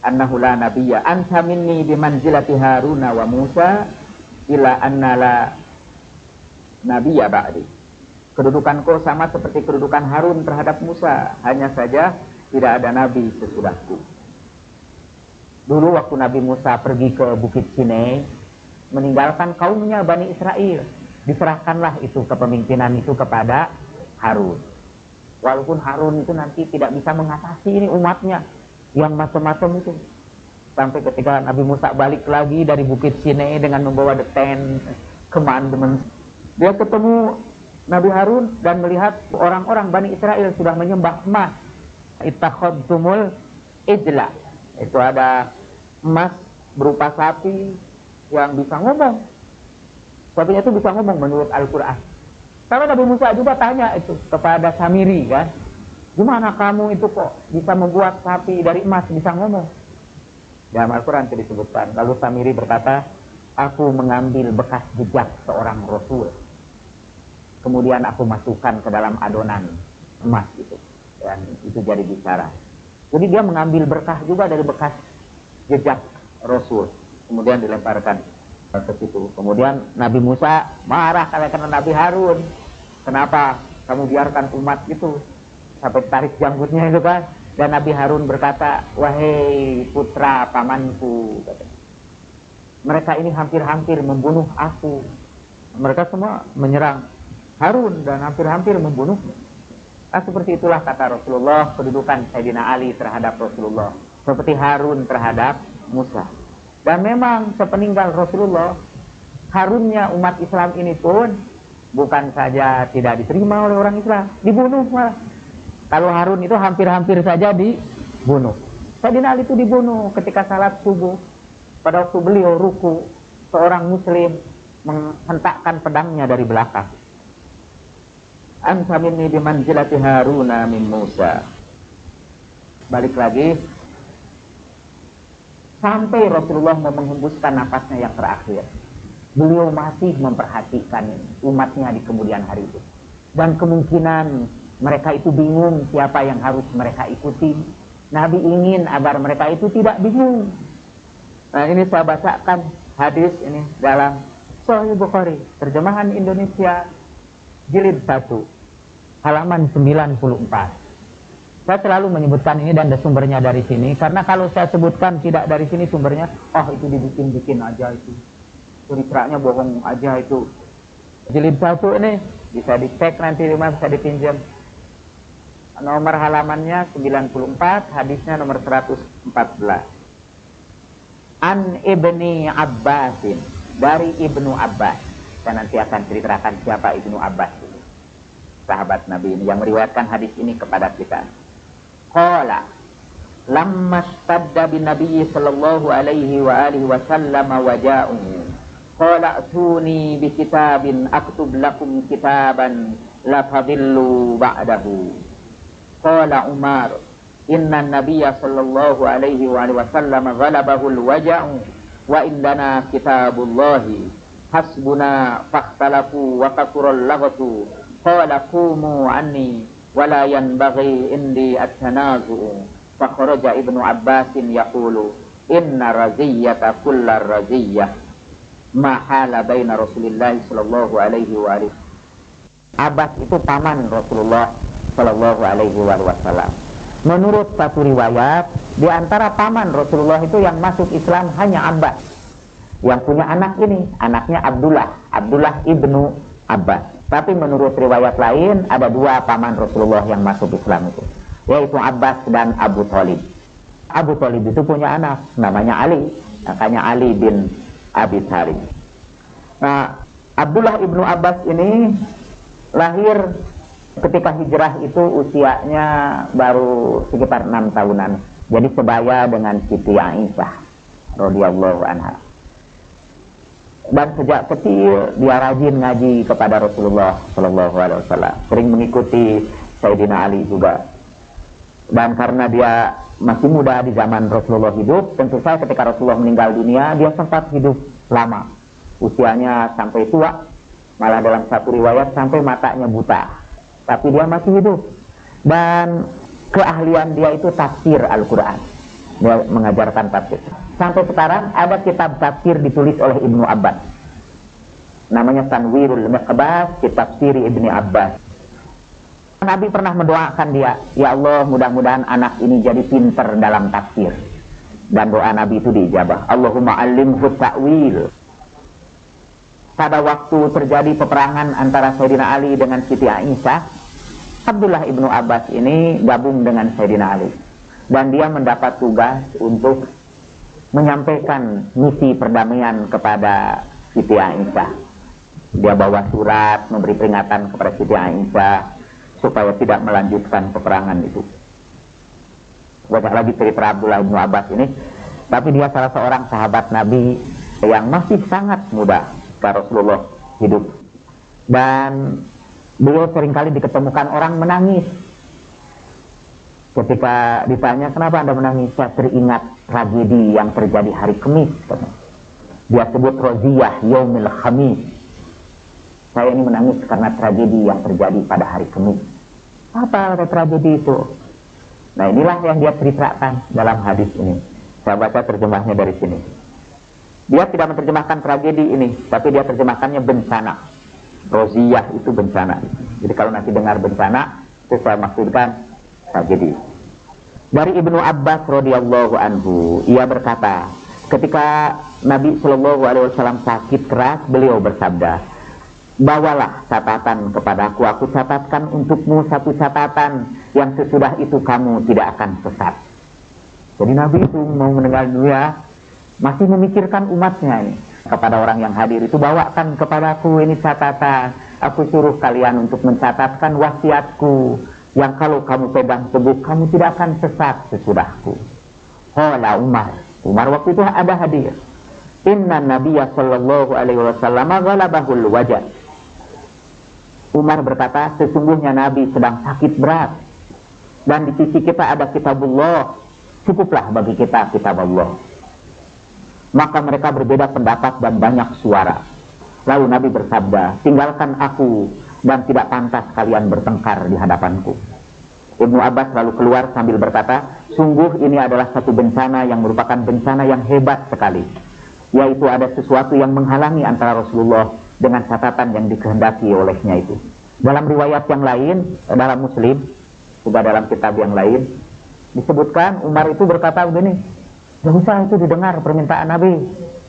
Annahu la nabiyya anta minni bimanzilati Haruna wa Musa ila anna la nabiyya ba'di. Kedudukanku sama seperti kedudukan Harun terhadap Musa, hanya saja tidak ada nabi sesudahku. Dulu waktu Nabi Musa pergi ke Bukit Sinai, meninggalkan kaumnya Bani Israel, diserahkanlah itu kepemimpinan itu kepada Harun. Walaupun Harun itu nanti tidak bisa mengatasi ini umatnya yang macam-macam itu. Sampai ketika Nabi Musa balik lagi dari Bukit Sinai dengan membawa the Ten Commandments, dia ketemu Nabi Harun dan melihat orang-orang Bani Israel sudah menyembah emas. Ittakhadtumul ijla. Itu ada emas berupa sapi yang bisa ngomong. Sapinya itu bisa ngomong menurut Al-Quran. Karena Nabi Musa juga tanya itu kepada Samiri kan, gimana kamu itu kok bisa membuat sapi dari emas bisa ngomong? Dalam Al-Quran itu disebutkan. Lalu Samiri berkata, aku mengambil bekas jejak seorang Rasul, kemudian aku masukkan ke dalam adonan emas itu, dan itu jadi bicara. Jadi dia mengambil berkah juga dari bekas jejak Rasul, kemudian dilemparkan ke situ. Kemudian Nabi Musa marah karena Nabi Harun, kenapa kamu biarkan umat itu, sampai tarik janggutnya itu kan. Dan Nabi Harun berkata, wahai putra pamanku, mereka ini hampir-hampir membunuh aku. Mereka semua menyerang Harun dan hampir-hampir membunuhnya. Nah, seperti itulah kata Rasulullah kedudukan Sayyidina Ali terhadap Rasulullah, seperti Harun terhadap Musa. Dan memang sepeninggal Rasulullah, Harunnya umat Islam ini pun bukan saja tidak diterima oleh orang Islam, dibunuh malah. Kalau Harun itu hampir-hampir saja dibunuh. Sayyidina Ali itu dibunuh ketika salat subuh. Pada waktu beliau ruku, seorang muslim menghentakkan pedangnya dari belakang. Anta minni bimanzilati Haruna min Musa. Balik lagi, sampai Rasulullah mau menghembuskan napasnya yang terakhir, beliau masih memperhatikan umatnya di kemudian hari itu. Dan kemungkinan mereka itu bingung siapa yang harus mereka ikuti. Nabi ingin agar mereka itu tidak bingung. Nah, ini saya bacakan hadis ini dalam Sahih Bukhari, terjemahan Indonesia, jilid 1, halaman 94. Saya selalu menyebutkan ini dan sumbernya dari sini, karena kalau saya sebutkan tidak dari sini sumbernya, itu dibikin-bikin aja itu. Cerita-nya bohong aja itu. Jilid 1 ini bisa dicek nanti di rumah, bisa dipinjam. Nomor halamannya 94, hadisnya nomor 114. An Ibni Abbasin, dari Ibnu Abbas. Saya nanti akan ceritakan siapa Ibnu Abbas itu, sahabat Nabi ini yang meriwayatkan hadis ini kepada kita. Qala lamma stadda bin Nabi sallallahu alaihi wa alihi wa sallam waja'u qala atuni bi kitabin aktub lakum kitaban la tadillu ba'dahu. Qala Umar inna nabiyya sallallahu alaihi wa alihi wa sallam ghalabahu al-waja'u wa indana kitabullahi hasbuna fakhtalafu wa kathura al-laghtu qala qumu anni wala yanbaghi indi at-tanazu'u. Fakharaja Ibnu Abbasin yaqulu inna raziyata kullar raziyah ma hala baina Rasulillah sallallahu alaihi wa alihi. Abbas itu paman Rasulullah sallallahu alaihi wasallam. Menurut satu riwayat, di antara paman Rasulullah itu yang masuk Islam hanya Abbas. Yang punya anak ini, anaknya Abdullah ibnu Abbas. Tapi menurut riwayat lain ada dua paman Rasulullah yang masuk Islam itu, yaitu Abbas dan Abu Thalib. Abu Thalib itu punya anak namanya Ali, makanya Ali bin Abi Thalib. Nah, Abdullah ibnu Abbas ini lahir ketika hijrah itu usianya baru sekitar 6 tahunan. Jadi sebaya dengan Siti Aisyah radhiyallahu anha. Dan sejak kecil dia rajin ngaji kepada Rasulullah sallallahu alaihi wasallam, sering mengikuti Sayyidina Ali juga. Dan karena dia masih muda di zaman Rasulullah hidup, tentu saja ketika Rasulullah meninggal dunia, dia sempat hidup lama. Usianya sampai tua, malah dalam satu riwayat sampai matanya buta. Tapi dia masih hidup. Dan keahlian dia itu tafsir Al-Quran. Dia mengajarkan tafsir. Sampai sekarang ada kitab tafsir ditulis oleh Ibnu Abbas, namanya Tanwirul Miqbas fi Tafsir Ibnu Abbas. Nabi pernah mendoakan dia, ya Allah, mudah-mudahan anak ini jadi pinter dalam tafsir. Dan doa Nabi itu diijabah. Allahumma alimhu ta'wil. Pada waktu terjadi peperangan antara Sayyidina Ali dengan Siti Aisyah, Abdullah ibnu Abbas ini gabung dengan Sayyidina Ali. Dan dia mendapat tugas untuk menyampaikan misi perdamaian kepada Siti Aisyah. Dia bawa surat memberi peringatan kepada Siti Aisyah supaya tidak melanjutkan peperangan itu. Banyak lagi cerita Abdullah bin Abbas ini, tapi dia salah seorang sahabat Nabi yang masih sangat muda ketika Rasulullah hidup. Dan beliau seringkali diketemukan orang menangis. Ketika ditanya, kenapa Anda menangis? Saya teringat tragedi yang terjadi hari Kamis. Dia sebut Roziyah Yaumil Khamis. Saya ini menangis karena tragedi yang terjadi pada hari Kamis. Apa tragedi itu? Nah, inilah yang dia ceritakan dalam hadis ini. Saya baca terjemahnya dari sini. Dia tidak menerjemahkan tragedi ini, tapi dia terjemahkannya bencana. Roziyah itu bencana. Jadi kalau nanti dengar bencana, itu saya maksudkan tragedi. Dari Ibnu Abbas radhiyallahu anhu, ia berkata, ketika Nabi sallallahu alaihi wasallam sakit keras, beliau bersabda, bawalah catatan kepadaku, aku catatkan untukmu satu catatan yang sesudah itu kamu tidak akan sesat. Jadi Nabi itu mau meninggal dunia, masih memikirkan umatnya ini. Kepada orang yang hadir itu, bawakan kepadaku ini catatan, aku suruh kalian untuk mencatatkan wasiatku, yang kalau kamu pegang teguh, kamu tidak akan sesat sesudahku. Qala Umar waktu itu ada hadir. Inna nabiyya sallallahu alaihi wasallam ghalabahul wajah. Umar berkata, sesungguhnya Nabi sedang sakit berat. dan di sisi kita ada kitabullah, cukuplah bagi kita kitab Allah. Maka mereka berbeda pendapat dan banyak suara. Lalu Nabi bersabda, tinggalkan aku dan tidak pantas kalian bertengkar di hadapanku. Ibnu Abbas lalu keluar sambil berkata, sungguh ini adalah satu bencana yang merupakan bencana yang hebat sekali, yaitu ada sesuatu yang menghalangi antara Rasulullah dengan catatan yang dikehendaki olehnya itu. Dalam riwayat yang lain, dalam Muslim, juga dalam kitab yang lain, disebutkan Umar itu berkata begini, gak usah itu didengar permintaan Nabi.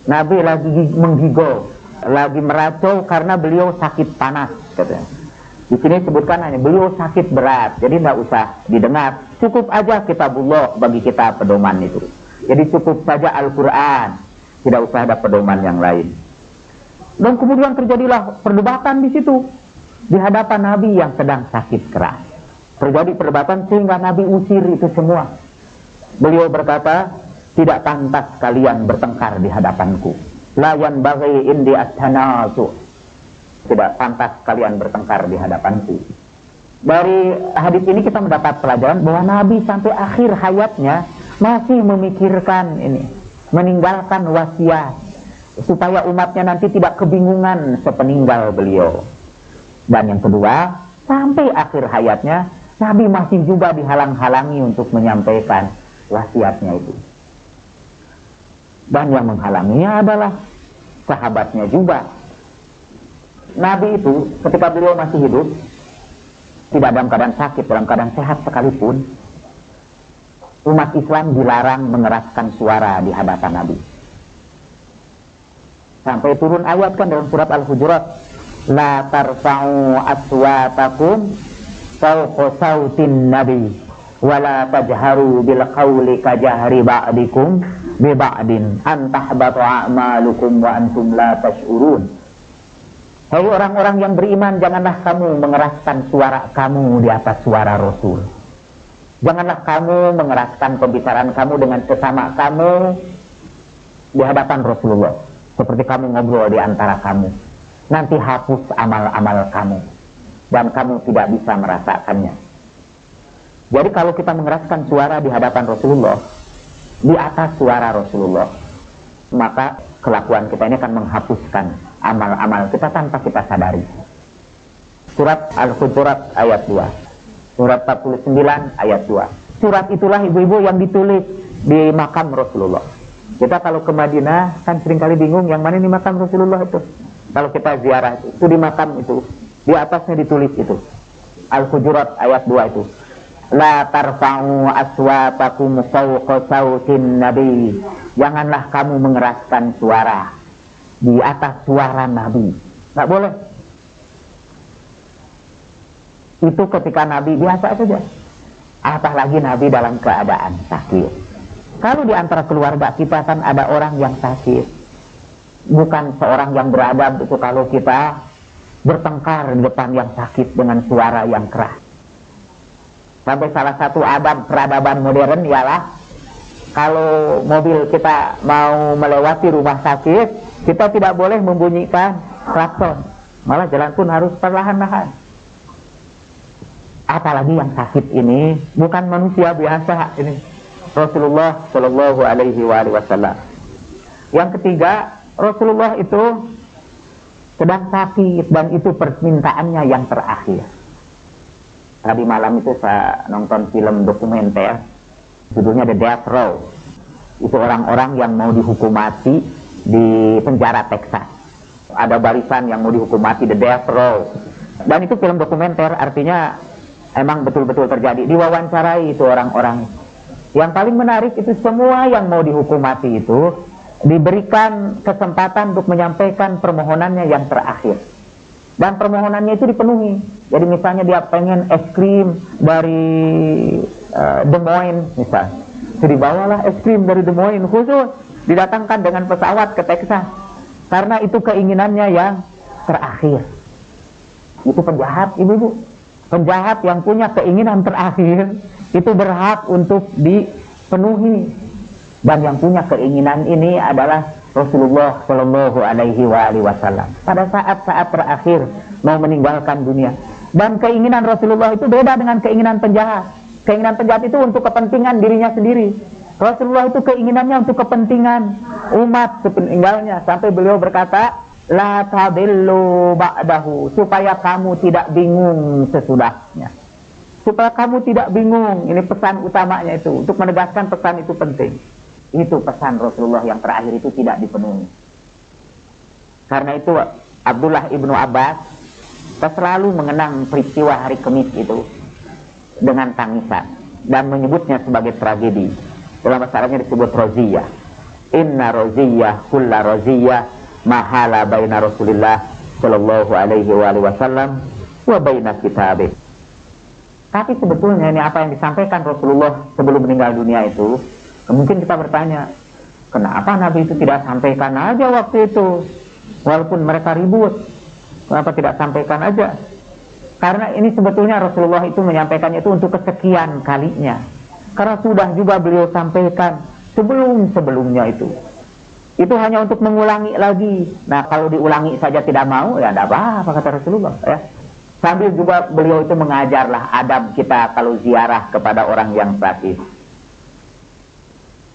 Nabi lagi menggigol, lagi meracau karena beliau sakit panas, katanya. Di sini sebutkan hanya beliau sakit berat, jadi tidak usah didengar. Cukup aja kitabullah bagi kita pedoman itu. Jadi cukup saja Al-Quran, tidak usah ada pedoman yang lain. Dan kemudian terjadilah perdebatan di situ, di hadapan Nabi yang sedang sakit keras. Terjadi perdebatan sehingga Nabi usir itu semua. Beliau berkata, tidak pantas kalian bertengkar di hadapanku. La yanbaghi indi at-tanazu. Tidak pantas kalian bertengkar di hadapanku. Dari hadis ini kita mendapat pelajaran bahwa Nabi sampai akhir hayatnya masih memikirkan ini, meninggalkan wasiat supaya umatnya nanti tidak kebingungan sepeninggal beliau. Dan yang kedua, sampai akhir hayatnya Nabi masih juga dihalang-halangi untuk menyampaikan wasiatnya itu. Dan yang menghalanginya adalah sahabatnya juga. Nabi itu ketika beliau masih hidup, tidak dalam keadaan sakit, dalam keadaan sehat sekalipun, umat Islam dilarang mengeraskan suara di hadapan Nabi. Sampai turun ayat kan dalam surat Al-Hujurat, la tarfa'u aswatakum fawqa sautin nabi wa la tajharu bil qawli kajahri ba'dikum bi ba'din an tahbatu a'malukum wa antum la tash'urun. Hai orang-orang yang beriman, janganlah kamu mengeraskan suara kamu di atas suara Rasul. Janganlah kamu mengeraskan pembicaraan kamu dengan sesama kamu di hadapan Rasulullah, seperti kamu ngobrol di antara kamu. Nanti hapus amal-amal kamu dan kamu tidak bisa merasakannya. Jadi kalau kita mengeraskan suara di hadapan Rasulullah, di atas suara Rasulullah, maka kelakuan kita ini akan menghapuskan amal-amal kita tanpa kita sadari. Surat Al-Hujurat ayat 2, surat 49 ayat 2. Surat itulah ibu-ibu yang ditulis di makam Rasulullah. Kita kalau ke Madinah kan seringkali bingung yang mana ini makam Rasulullah itu. Kalau kita ziarah itu di makam itu, di atasnya ditulis itu Al-Hujurat ayat 2 itu, la tarfa'u aswatakum fawqa sautin nabi. Janganlah kamu mengeraskan suara di atas suara Nabi. Nggak boleh. Itu ketika Nabi biasa saja. Apalagi Nabi dalam keadaan sakit. Kalau di antara keluarga kita kan ada orang yang sakit, bukan seorang yang beradab itu kalau kita bertengkar di depan yang sakit dengan suara yang keras. Sampai salah satu adab peradaban modern ialah kalau mobil kita mau melewati rumah sakit, kita tidak boleh membunyikan klakson, malah jalan pun harus perlahan-lahan. Apalagi yang sakit ini bukan manusia biasa ini, Rasulullah Shallallahu Alaihi Wasallam. Yang ketiga, Rasulullah itu sedang sakit dan itu permintaannya yang terakhir. Tadi malam itu saya nonton film dokumenter, judulnya The Death Row. Itu orang-orang yang mau dihukum mati di penjara Texas. Ada barisan yang mau dihukum mati, The Death Row. Dan itu film dokumenter, artinya emang betul-betul terjadi. Diwawancarai itu orang-orang. Yang paling menarik itu semua yang mau dihukum mati itu diberikan kesempatan untuk menyampaikan permohonannya yang terakhir. Dan permohonannya itu dipenuhi. Jadi misalnya dia pengen es krim dari Des Moines misalnya, jadi dibawalah es krim dari Des Moines khusus, didatangkan dengan pesawat ke Texas, karena itu keinginannya yang terakhir. Itu penjahat, ibu-ibu. Penjahat yang punya keinginan terakhir itu berhak untuk dipenuhi. Dan yang punya keinginan ini adalah Rasulullah Shallallahu Alaihi Wasallam pada saat-saat terakhir mau meninggalkan dunia. Dan keinginan Rasulullah itu beda dengan keinginan penjahat. Keinginan penjahat itu untuk kepentingan dirinya sendiri. Rasulullah itu keinginannya untuk kepentingan umat sepeninggalnya, sampai beliau berkata, la tadillu ba'dahu, supaya kamu tidak bingung sesudahnya. Supaya kamu tidak bingung, ini pesan utamanya itu, untuk menegaskan pesan itu penting. Itu pesan Rasulullah yang terakhir itu tidak dipenuhi. Karena itu Abdullah ibnu Abbas selalu mengenang peristiwa hari Kamis itu dengan tangisan dan menyebutnya sebagai tragedi. Dalam masalahnya disebut roziyah. Inna roziyah kulla roziyah mahala baina Rasulillah sallallahu alaihi wasallam wa baina kitabih. Tapi sebetulnya ini apa yang disampaikan Rasulullah sebelum meninggal dunia itu, mungkin kita bertanya, kenapa Nabi itu tidak sampaikan aja waktu itu, walaupun mereka ribut, kenapa tidak sampaikan aja? Karena ini sebetulnya Rasulullah itu menyampaikannya itu untuk kesekian kalinya, karena sudah juga beliau sampaikan sebelum-sebelumnya itu hanya untuk mengulangi lagi. Nah, kalau diulangi saja tidak mau, ya tidak apa-apa, kata Rasulullah ya. Sambil juga beliau itu mengajarlah adab kita kalau ziarah kepada orang yang sakit.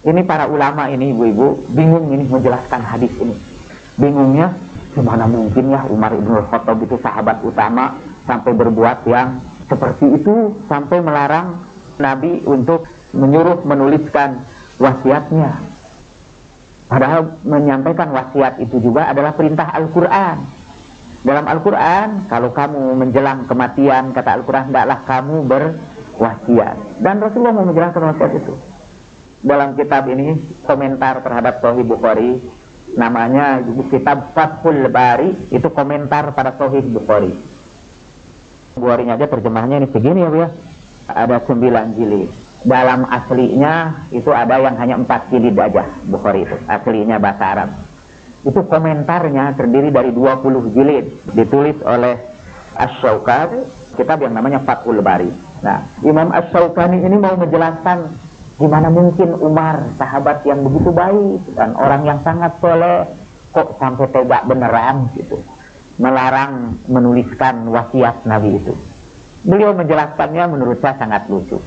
Ini para ulama ini, ibu-ibu, bingung ini menjelaskan hadis ini. Bingungnya, gimana mungkin ya Umar ibn Khattab itu sahabat utama sampai berbuat yang seperti itu, sampai melarang Nabi untuk menyuruh menuliskan wasiatnya. Padahal menyampaikan wasiat itu juga adalah perintah Al-Quran. Dalam Al-Quran, kalau kamu menjelang kematian, kata Al-Quran, hendaklah kamu berwasiat. Dan Rasulullah mau menjelaskan wasiat itu. Dalam kitab ini, komentar terhadap Sahih Bukhari, namanya kitab Fathul Bari, itu komentar pada Sahih Bukhari. Bukharinya aja terjemahnya ini segini ya Bu ya. Ada 9 jilid. Dalam aslinya itu ada yang hanya 4 jilid aja, Bukhari itu aslinya bahasa Arab. Itu komentarnya terdiri dari 20 jilid, ditulis oleh Asy-Syaukani, kitab yang namanya Fathul Bari. Nah, Imam Asy-Syaukani ini mau menjelaskan gimana mungkin Umar, sahabat yang begitu baik dan orang yang sangat soleh, kok sampai tega beneran gitu melarang menuliskan wasiat Nabi itu. Beliau menjelaskannya menurut saya sangat lucu.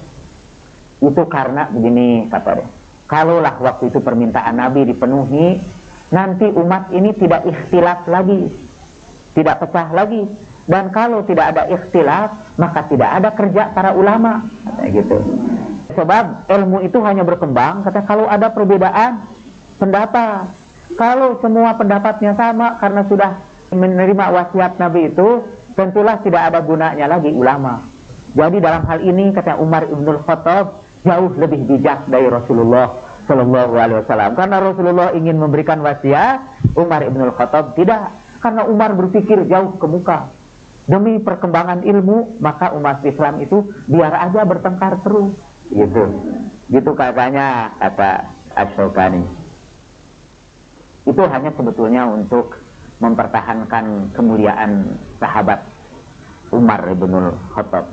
Itu karena begini kata dia, kalaulah waktu itu permintaan Nabi dipenuhi, nanti umat ini tidak ikhtilaf lagi, tidak pecah lagi. Dan kalau tidak ada ikhtilaf, maka tidak ada kerja para ulama, gitu. Sebab ilmu itu hanya berkembang kata kalau ada perbedaan pendapat. Kalau semua pendapatnya sama karena sudah menerima wasiat Nabi itu, tentulah tidak ada gunanya lagi ulama. Jadi dalam hal ini kata Umar ibn Khattab jauh lebih bijak dari Rasulullah Sallallahu Alaihi Wasallam. Karena Rasulullah ingin memberikan wasiat, Umar ibn Khattab tidak. Karena Umar berpikir jauh ke muka. Demi perkembangan ilmu, maka umat Islam itu biar aja bertengkar terus. Gitu katanya kata Asy-Syaukani. Itu hanya sebetulnya untuk mempertahankan kemuliaan sahabat Umar ibn Khattab.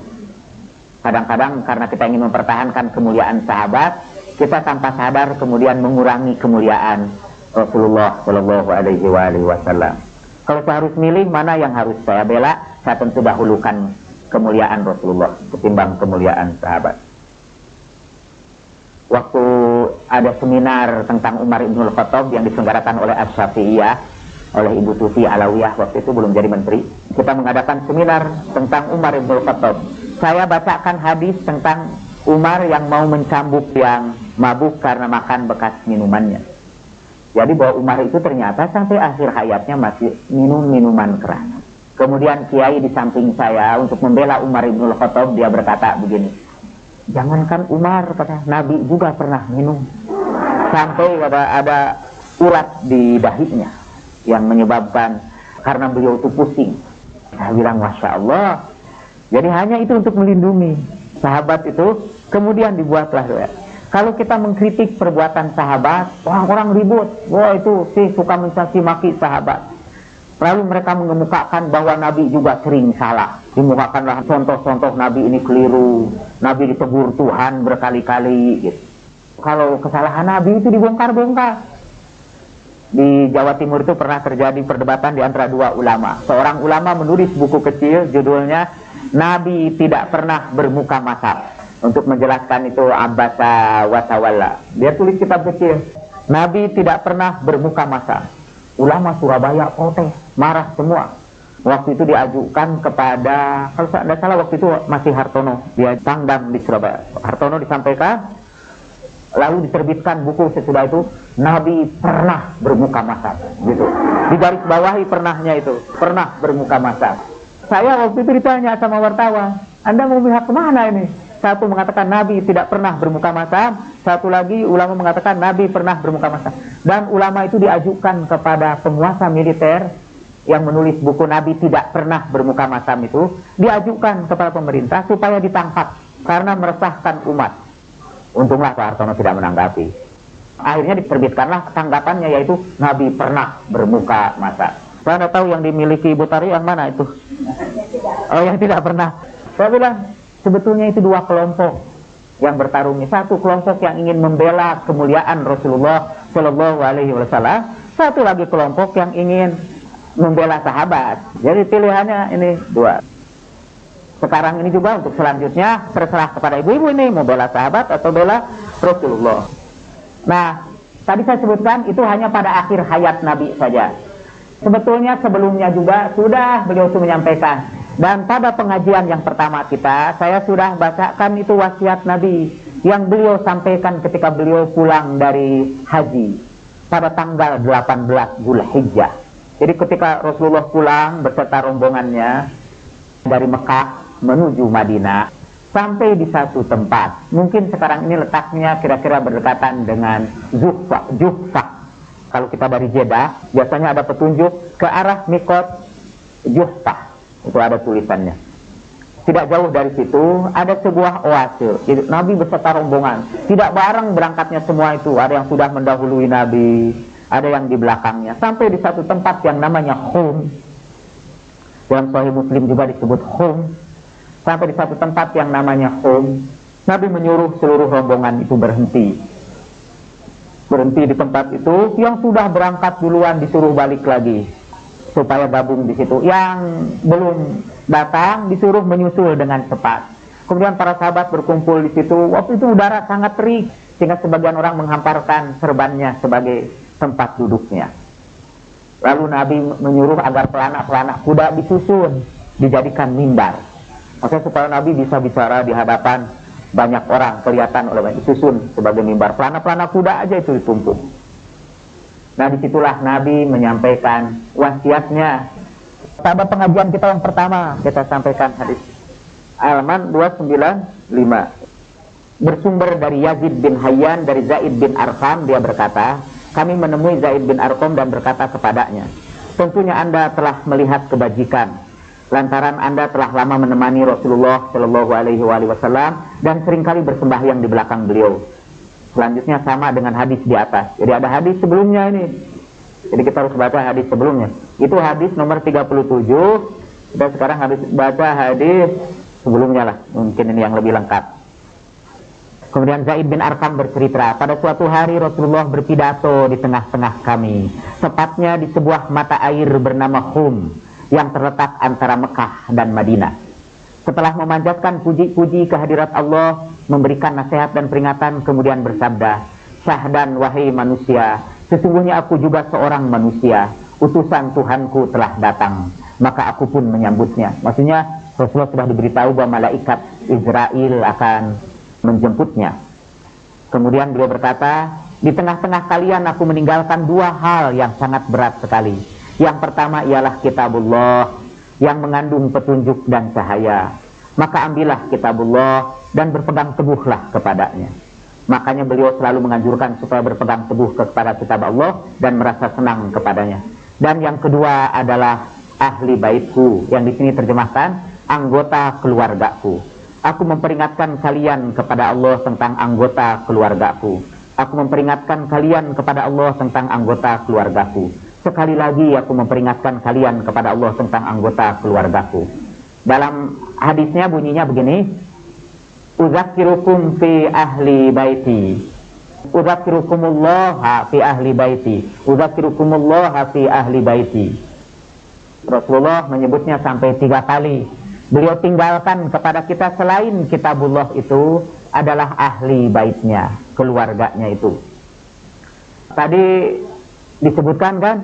Kadang-kadang karena kita ingin mempertahankan kemuliaan sahabat, kita tanpa sadar kemudian mengurangi kemuliaan Rasulullah Shallallahu Alaihi Wasallam. Kalau saya harus milih mana yang harus saya bela, saya tentu dahulukan kemuliaan Rasulullah ketimbang kemuliaan sahabat. Waktu ada seminar tentang Umar ibn Khattab yang diselenggarakan oleh Asy-Syafi'iyah, oleh Ibu Tuti Alawiyah, waktu itu belum jadi menteri, kita mengadakan seminar tentang Umar ibn Khattab. Saya bacakan hadis tentang Umar yang mau mencambuk yang mabuk karena makan bekas minumannya. Jadi bahwa Umar itu ternyata sampai akhir hayatnya masih minum minuman keras. Kemudian kiai di samping saya untuk membela Umar ibn Khattab, dia berkata begini, jangankan Umar, kata Nabi juga pernah minum. Sampai ada urat di dahinya yang menyebabkan karena beliau itu pusing. Saya bilang Masya Allah. Jadi hanya itu untuk melindungi sahabat itu. Kemudian dibuatlah doa. Kalau kita mengkritik perbuatan sahabat, orang-orang ribut, wah itu sih suka mencaci maki sahabat. Lalu mereka mengemukakan bahwa Nabi juga sering salah. Dimukakanlah contoh-contoh Nabi ini keliru, Nabi ditegur Tuhan berkali-kali gitu. Kalau kesalahan Nabi itu dibongkar-bongkar. Di Jawa Timur itu pernah terjadi perdebatan di antara dua ulama. Seorang ulama menulis buku kecil judulnya Nabi tidak pernah bermuka masam. untuk menjelaskan itu abasa wa tawalla. Dia tulis kitab kecil. Nabi tidak pernah bermuka masa. Ulama Surabaya protes, marah semua. Waktu itu diajukan kepada, kalau tidak salah waktu itu masih Hartono, dia tangdam di Surabaya. Hartono disampaikan, lalu diterbitkan buku sesudah itu, Nabi pernah bermuka masa, gitu. Di garis bawahi pernahnya itu, pernah bermuka masa. Saya waktu itu ditanya sama wartawan, Anda mau pihak kemana ini? Satu mengatakan Nabi tidak pernah bermuka masam, satu lagi ulama mengatakan Nabi pernah bermuka masam. Dan ulama itu diajukan kepada penguasa militer yang menulis buku Nabi tidak pernah bermuka masam itu, diajukan kepada pemerintah supaya ditangkap karena meresahkan umat. Untunglah Pak Hartono tidak menanggapi. Akhirnya diterbitkanlah tanggapannya, yaitu Nabi pernah bermuka masam. Anda tahu yang dimiliki Ibu Tari yang mana itu? Oh, yang tidak pernah. Saya bilang, sebetulnya itu dua kelompok yang bertarung. Satu kelompok yang ingin membela kemuliaan Rasulullah Shallallahu Alaihi Wasallam, satu lagi kelompok yang ingin membela sahabat. Jadi pilihannya ini dua. Sekarang ini juga untuk selanjutnya terserah kepada ibu-ibu ini mau bela sahabat atau bela Rasulullah. Nah, tadi saya sebutkan itu hanya pada akhir hayat Nabi saja. Sebetulnya sebelumnya juga sudah beliau itu menyampaikan. Dan pada pengajian yang pertama kita, saya sudah bacakan itu wasiat Nabi yang beliau sampaikan ketika beliau pulang dari haji pada tanggal 18 Zulhijjah. Jadi ketika Rasulullah pulang beserta rombongannya dari Mekah menuju Madinah, sampai di satu tempat. Mungkin sekarang ini letaknya kira-kira berdekatan dengan Juhfah. Kalau kita dari Jeddah, biasanya ada petunjuk ke arah Mikot Juhfah. Itu ada tulisannya. Tidak jauh dari situ ada sebuah oase. Jadi, Nabi beserta rombongan. Tidak bareng berangkatnya semua itu. Ada yang sudah mendahului Nabi, ada yang di belakangnya. Sampai di satu tempat yang namanya Khum. Dalam Sahih Muslim juga disebut Khum. Sampai di satu tempat yang namanya Khum, Nabi menyuruh seluruh rombongan itu berhenti. Berhenti di tempat itu. Yang sudah berangkat duluan disuruh balik lagi supaya gabung di situ. Yang belum datang disuruh menyusul dengan cepat. Kemudian para sahabat berkumpul di situ. Waktu itu udara sangat terik sehingga sebagian orang menghamparkan serbannya sebagai tempat duduknya. Lalu Nabi menyuruh agar pelana-pelana kuda disusun, dijadikan mimbar. Maksudnya supaya Nabi bisa bicara di hadapan banyak orang, kelihatan oleh disusun sebagai mimbar. Pelana-pelana kuda aja itu ditumpuk. Nah, disitulah Nabi menyampaikan wasiatnya. Pada pengajian kita yang pertama, kita sampaikan hadis halaman 295. Bersumber dari Yazid bin Hayyan, dari Zaid bin Arqam, dia berkata, kami menemui Zaid bin Arqam dan berkata kepadanya, tentunya Anda telah melihat kebajikan, lantaran Anda telah lama menemani Rasulullah Shallallahu Alaihi Wasallam dan seringkali bersembahyang di belakang beliau. Selanjutnya sama dengan hadis di atas. Jadi ada hadis sebelumnya ini. Jadi kita harus baca hadis sebelumnya. Itu hadis nomor 37. Kita sekarang harus baca hadis sebelumnya lah. Mungkin ini yang lebih lengkap. Kemudian Zaid bin Arqam bercerita, pada suatu hari Rasulullah berpidato di tengah-tengah kami, tepatnya di sebuah mata air bernama Khum yang terletak antara Mekah dan Madinah. Setelah memanjatkan puji-puji kehadirat Allah, memberikan nasihat dan peringatan, kemudian bersabda, syahdan wahai manusia, sesungguhnya aku juga seorang manusia, utusan Tuhanku telah datang, maka aku pun menyambutnya. Maksudnya Rasulullah sudah diberitahu bahwa malaikat Israel akan menjemputnya. Kemudian beliau berkata, di tengah-tengah kalian aku meninggalkan dua hal yang sangat berat sekali. Yang pertama ialah kitabullah yang mengandung petunjuk dan cahaya. Maka ambillah kitabullah dan berpegang teguhlah kepadanya. Makanya beliau selalu menganjurkan supaya berpegang teguh kepada kitab Allah dan merasa senang kepadanya. Dan yang kedua adalah ahli baitku, yang di sini terjemahkan anggota keluargaku. Aku memperingatkan kalian kepada Allah tentang anggota keluargaku. Aku memperingatkan kalian kepada Allah tentang anggota keluargaku. Sekali lagi aku memperingatkan kalian kepada Allah tentang anggota keluargaku. Dalam hadisnya bunyinya begini, Uzakirukum fi ahli baiti, Uzakirukumullaha fi ahli baiti, Uzakirukumullaha fi ahli baiti. Rasulullah menyebutnya sampai 3 kali beliau tinggalkan kepada kita selain kitabullah itu adalah ahli baitnya, keluarganya itu. Tadi disebutkan kan,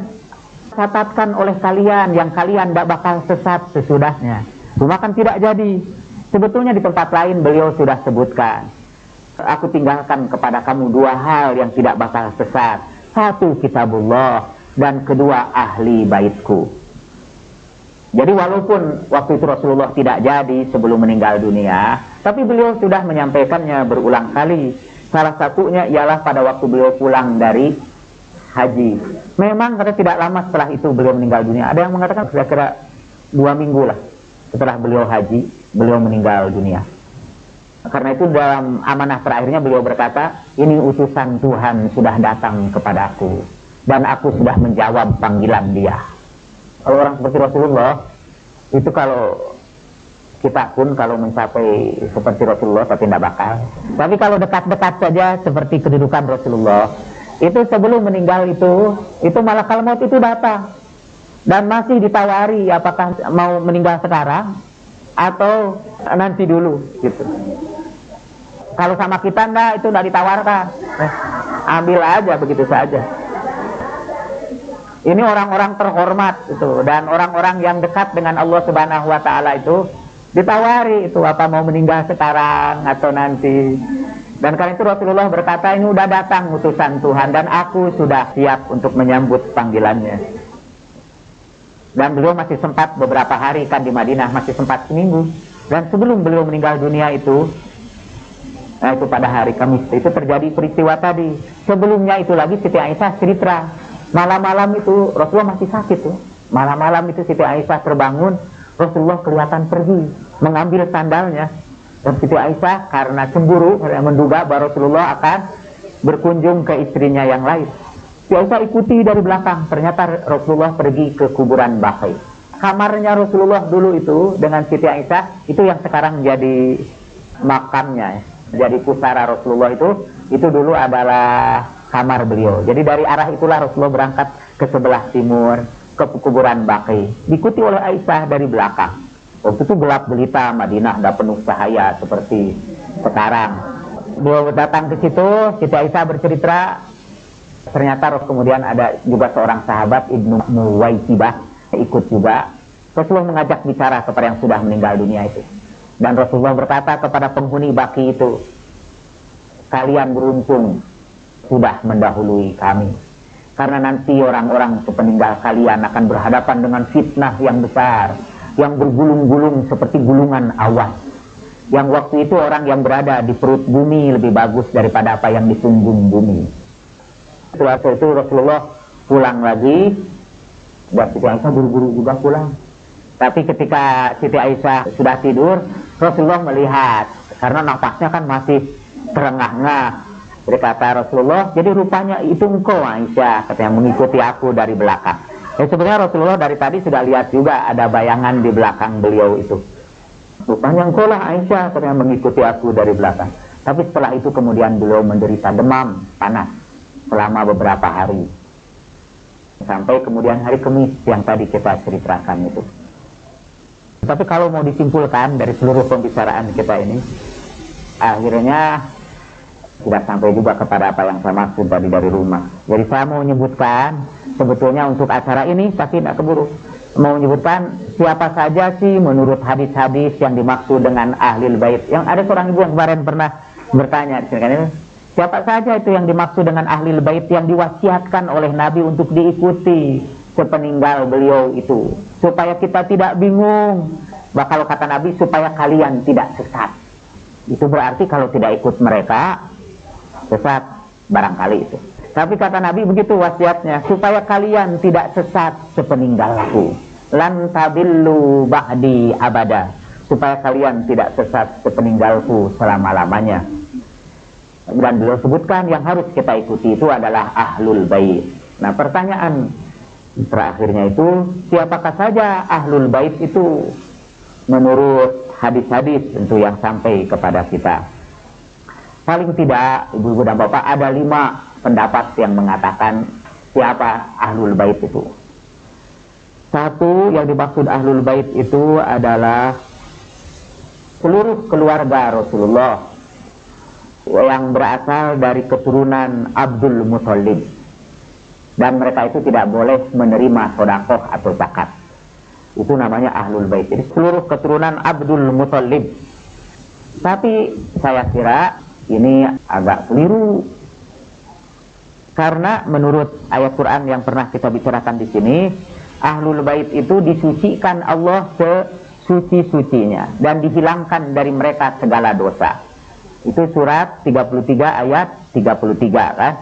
catatkan oleh kalian yang kalian tidak bakal sesat sesudahnya. Cuma kan tidak jadi. Sebetulnya di tempat lain beliau sudah sebutkan, aku tinggalkan kepada kamu dua hal yang tidak bakal sesat. Satu, kitabullah, dan kedua, ahli baitku. Jadi walaupun waktu itu Rasulullah tidak jadi sebelum meninggal dunia, tapi beliau sudah menyampaikannya berulang kali. Salah satunya ialah pada waktu beliau pulang dari haji. Memang karena tidak lama setelah itu beliau meninggal dunia. Ada yang mengatakan kira-kira 2 minggu lah setelah beliau haji, beliau meninggal dunia. Karena itu dalam amanah terakhirnya beliau berkata, ini utusan Tuhan sudah datang kepadaku dan aku sudah menjawab panggilan dia. Kalau orang seperti Rasulullah itu, kalau kita pun kalau mencapai seperti Rasulullah tapi tidak bakal. Tapi kalau dekat-dekat saja seperti kedudukan Rasulullah, itu sebelum meninggal itu malakal maut itu datang dan masih ditawari apakah mau meninggal sekarang atau nanti dulu gitu. Kalau sama kita enggak, itu enggak ditawarkan, ambil aja begitu saja. Ini orang-orang terhormat itu, dan orang-orang yang dekat dengan Allah Subhanahu wa Ta'ala itu ditawari itu, apa mau meninggal sekarang atau nanti. Dan karena itu Rasulullah berkata, ini udah datang utusan Tuhan dan aku sudah siap untuk menyambut panggilannya. Dan beliau masih sempat beberapa hari kan di Madinah, masih sempat seminggu. Dan sebelum beliau meninggal dunia itu, nah itu pada hari Kamis itu terjadi peristiwa tadi. Sebelumnya itu lagi Siti Aisyah cerita, malam-malam itu Rasulullah masih sakit tuh. Malam-malam itu Siti Aisyah terbangun, Rasulullah kelihatan pergi mengambil sandalnya. Dan Siti Aisyah karena cemburu, menduga bahwa Rasulullah akan berkunjung ke istrinya yang lain. Siti Aisyah ikuti dari belakang, ternyata Rasulullah pergi ke kuburan Baqi. Kamarnya Rasulullah dulu itu dengan Siti Aisyah itu yang sekarang jadi makamnya, jadi pusara Rasulullah itu dulu adalah kamar beliau. Jadi dari arah itulah Rasulullah berangkat ke sebelah timur, ke kuburan Baqi, diikuti oleh Aisyah dari belakang. Waktu itu gelap gelita, Madinah tidak penuh cahaya seperti sekarang. Beliau datang ke situ, Siti Aisyah bercerita, ternyata kemudian ada juga seorang sahabat Ibnu Muwaisibah ikut juga. Rasulullah mengajak bicara kepada yang sudah meninggal dunia itu. Dan Rasulullah berkata kepada penghuni Baqi itu, kalian beruntung sudah mendahului kami. Karena nanti orang-orang sepeninggal kalian akan berhadapan dengan fitnah yang besar, yang bergulung-gulung seperti gulungan awan. Yang waktu itu orang yang berada di perut bumi lebih bagus daripada apa yang di punggung bumi. Setelah itu Rasulullah pulang lagi, dan Siti Aisyah buru-buru juga pulang. Tapi ketika Siti Aisyah sudah tidur, Rasulullah melihat, karena napasnya kan masih terengah-engah. Berkata Rasulullah, jadi rupanya itu engkau Aisyah, katanya, mengikuti aku dari belakang. Ya sebenarnya Rasulullah dari tadi sudah lihat juga ada bayangan di belakang beliau itu. Rupanya engkau lah Aisyah, katanya, mengikuti aku dari belakang. Tapi setelah itu kemudian beliau menderita demam panas selama beberapa hari. Sampai kemudian hari Kamis yang tadi kita ceritakan itu. Tapi kalau mau disimpulkan dari seluruh pembicaraan kita ini, akhirnya tidak sampai juga kepada apa yang saya maksud tadi dari rumah. Jadi saya mau menyebutkan, sebetulnya untuk acara ini pasti tidak keburu, mau menyebutkan siapa saja sih menurut hadis-hadis yang dimaksud dengan ahlul bait. Yang ada seorang ibu yang kemarin pernah bertanya di sini kan, siapa saja itu yang dimaksud dengan ahlul bait yang diwasiatkan oleh Nabi untuk diikuti sepeninggal beliau itu, supaya kita tidak bingung. Bakal kata Nabi, supaya kalian tidak sesat. Itu berarti kalau tidak ikut mereka sesat barangkali itu. Tapi kata Nabi begitu wasiatnya, supaya kalian tidak sesat sepeninggalku. Lan tabillu ba'di abada, supaya kalian tidak sesat sepeninggalku selama-lamanya. Dan beliau sebutkan yang harus kita ikuti itu adalah ahlul bait. Nah, pertanyaan terakhirnya itu, siapakah saja ahlul bait itu menurut hadis-hadis tentu yang sampai kepada kita? Paling tidak, ibu-ibu dan bapak, ada 5 pendapat yang mengatakan siapa ahlul bait itu. Satu, yang dimaksud ahlul bait itu adalah seluruh keluarga Rasulullah yang berasal dari keturunan Abdul Muthalib, dan mereka itu tidak boleh menerima sedekah atau zakat. Itu namanya Ahlul Bait. Jadi seluruh keturunan Abdul Muthalib. Tapi saya kira ini agak keliru, karena menurut ayat Quran yang pernah kita bicarakan di sini, Ahlul Bait itu disucikan Allah sesuci-sucinya dan dihilangkan dari mereka segala dosa. Itu surat 33 ayat 33 kan.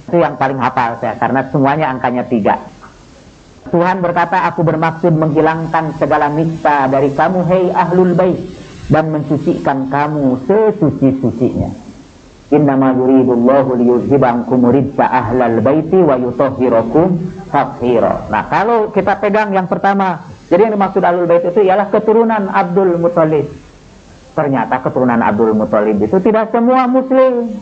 Itu yang paling hafal saya, karena semuanya angkanya 3. Tuhan berkata, aku bermaksud menghilangkan segala nista dari kamu, hei Ahlul Bait, dan mensucikan kamu sesuci-sucinya. Innama yuridullahu liyuzhibankum rijsa ahlal baiti wa yutahhirakum tathhira. Nah, kalau kita pegang yang pertama, jadi yang dimaksud Ahlul Bait itu ialah keturunan Abdul Muthalib. Ternyata keturunan Abdul Muthalib itu tidak semua muslim.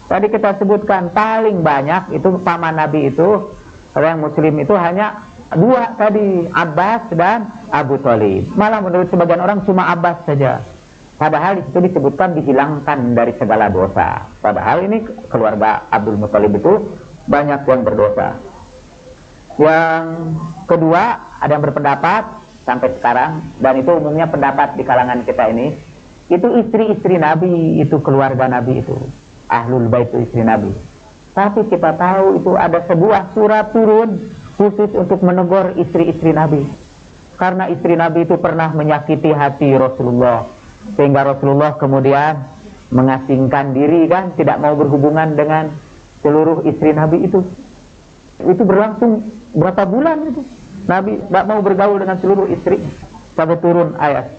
Tadi kita sebutkan paling banyak itu paman Nabi itu, orang muslim itu hanya 2 tadi, Abbas dan Abu Thalib. Malah menurut sebagian orang cuma Abbas saja. Padahal di situ disebutkan dihilangkan dari segala dosa. Padahal ini keluarga Abdul Muthalib itu banyak yang berdosa. Yang kedua, ada yang berpendapat sampai sekarang, dan itu umumnya pendapat di kalangan kita ini, itu istri-istri Nabi, itu keluarga Nabi itu. Ahlul Bait itu istri Nabi. Tapi kita tahu itu ada sebuah surat turun khusus untuk menegur istri-istri Nabi. Karena istri Nabi itu pernah menyakiti hati Rasulullah, sehingga Rasulullah kemudian mengasingkan diri kan, tidak mau berhubungan dengan seluruh istri Nabi itu. Itu berlangsung berapa bulan itu. Nabi tidak mau bergaul dengan seluruh istri sampai turun ayat.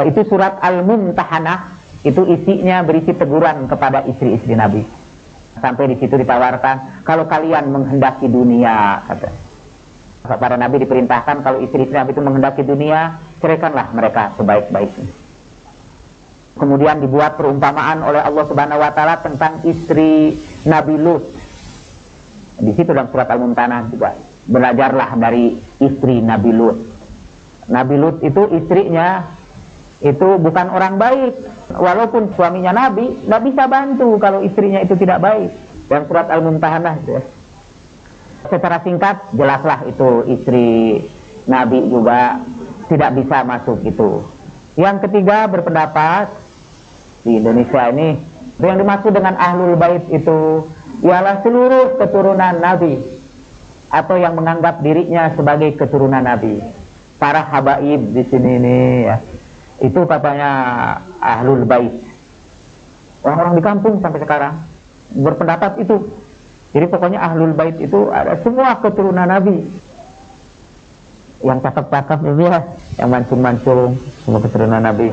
Itu surat Al-Mumtahanah, itu isinya berisi teguran kepada istri-istri Nabi. Sampai di situ ditawarkan, kalau kalian menghendaki dunia, kata para Nabi diperintahkan, kalau istri-istri Nabi itu menghendaki dunia, ceraikanlah mereka sebaik-baiknya. Kemudian dibuat perumpamaan oleh Allah Subhanahu wa taala tentang istri Nabi Lut. Di situ dalam surat Al-Mumtahanah juga, belajarlah dari istri Nabi Lut. Nabi Lut itu istrinya itu bukan orang baik. Walaupun suaminya Nabi, nggak bisa bantu kalau istrinya itu tidak baik. Dalam surat Al-Mumtahanah itu ya. Secara singkat jelaslah itu istri Nabi juga tidak bisa masuk itu. Yang ketiga berpendapat di Indonesia ini, yang dimaksud dengan Ahlul Bait itu ialah seluruh keturunan Nabi atau yang menganggap dirinya sebagai keturunan Nabi. Para habaib di sini nih ya. Itu katanya Ahlul Bait. Orang-orang di kampung sampai sekarang berpendapat itu. Jadi pokoknya Ahlul Bait itu ada semua keturunan Nabi. Yang cakep-cakep itu ya, yang mancung-mancung, semua keturunan Nabi.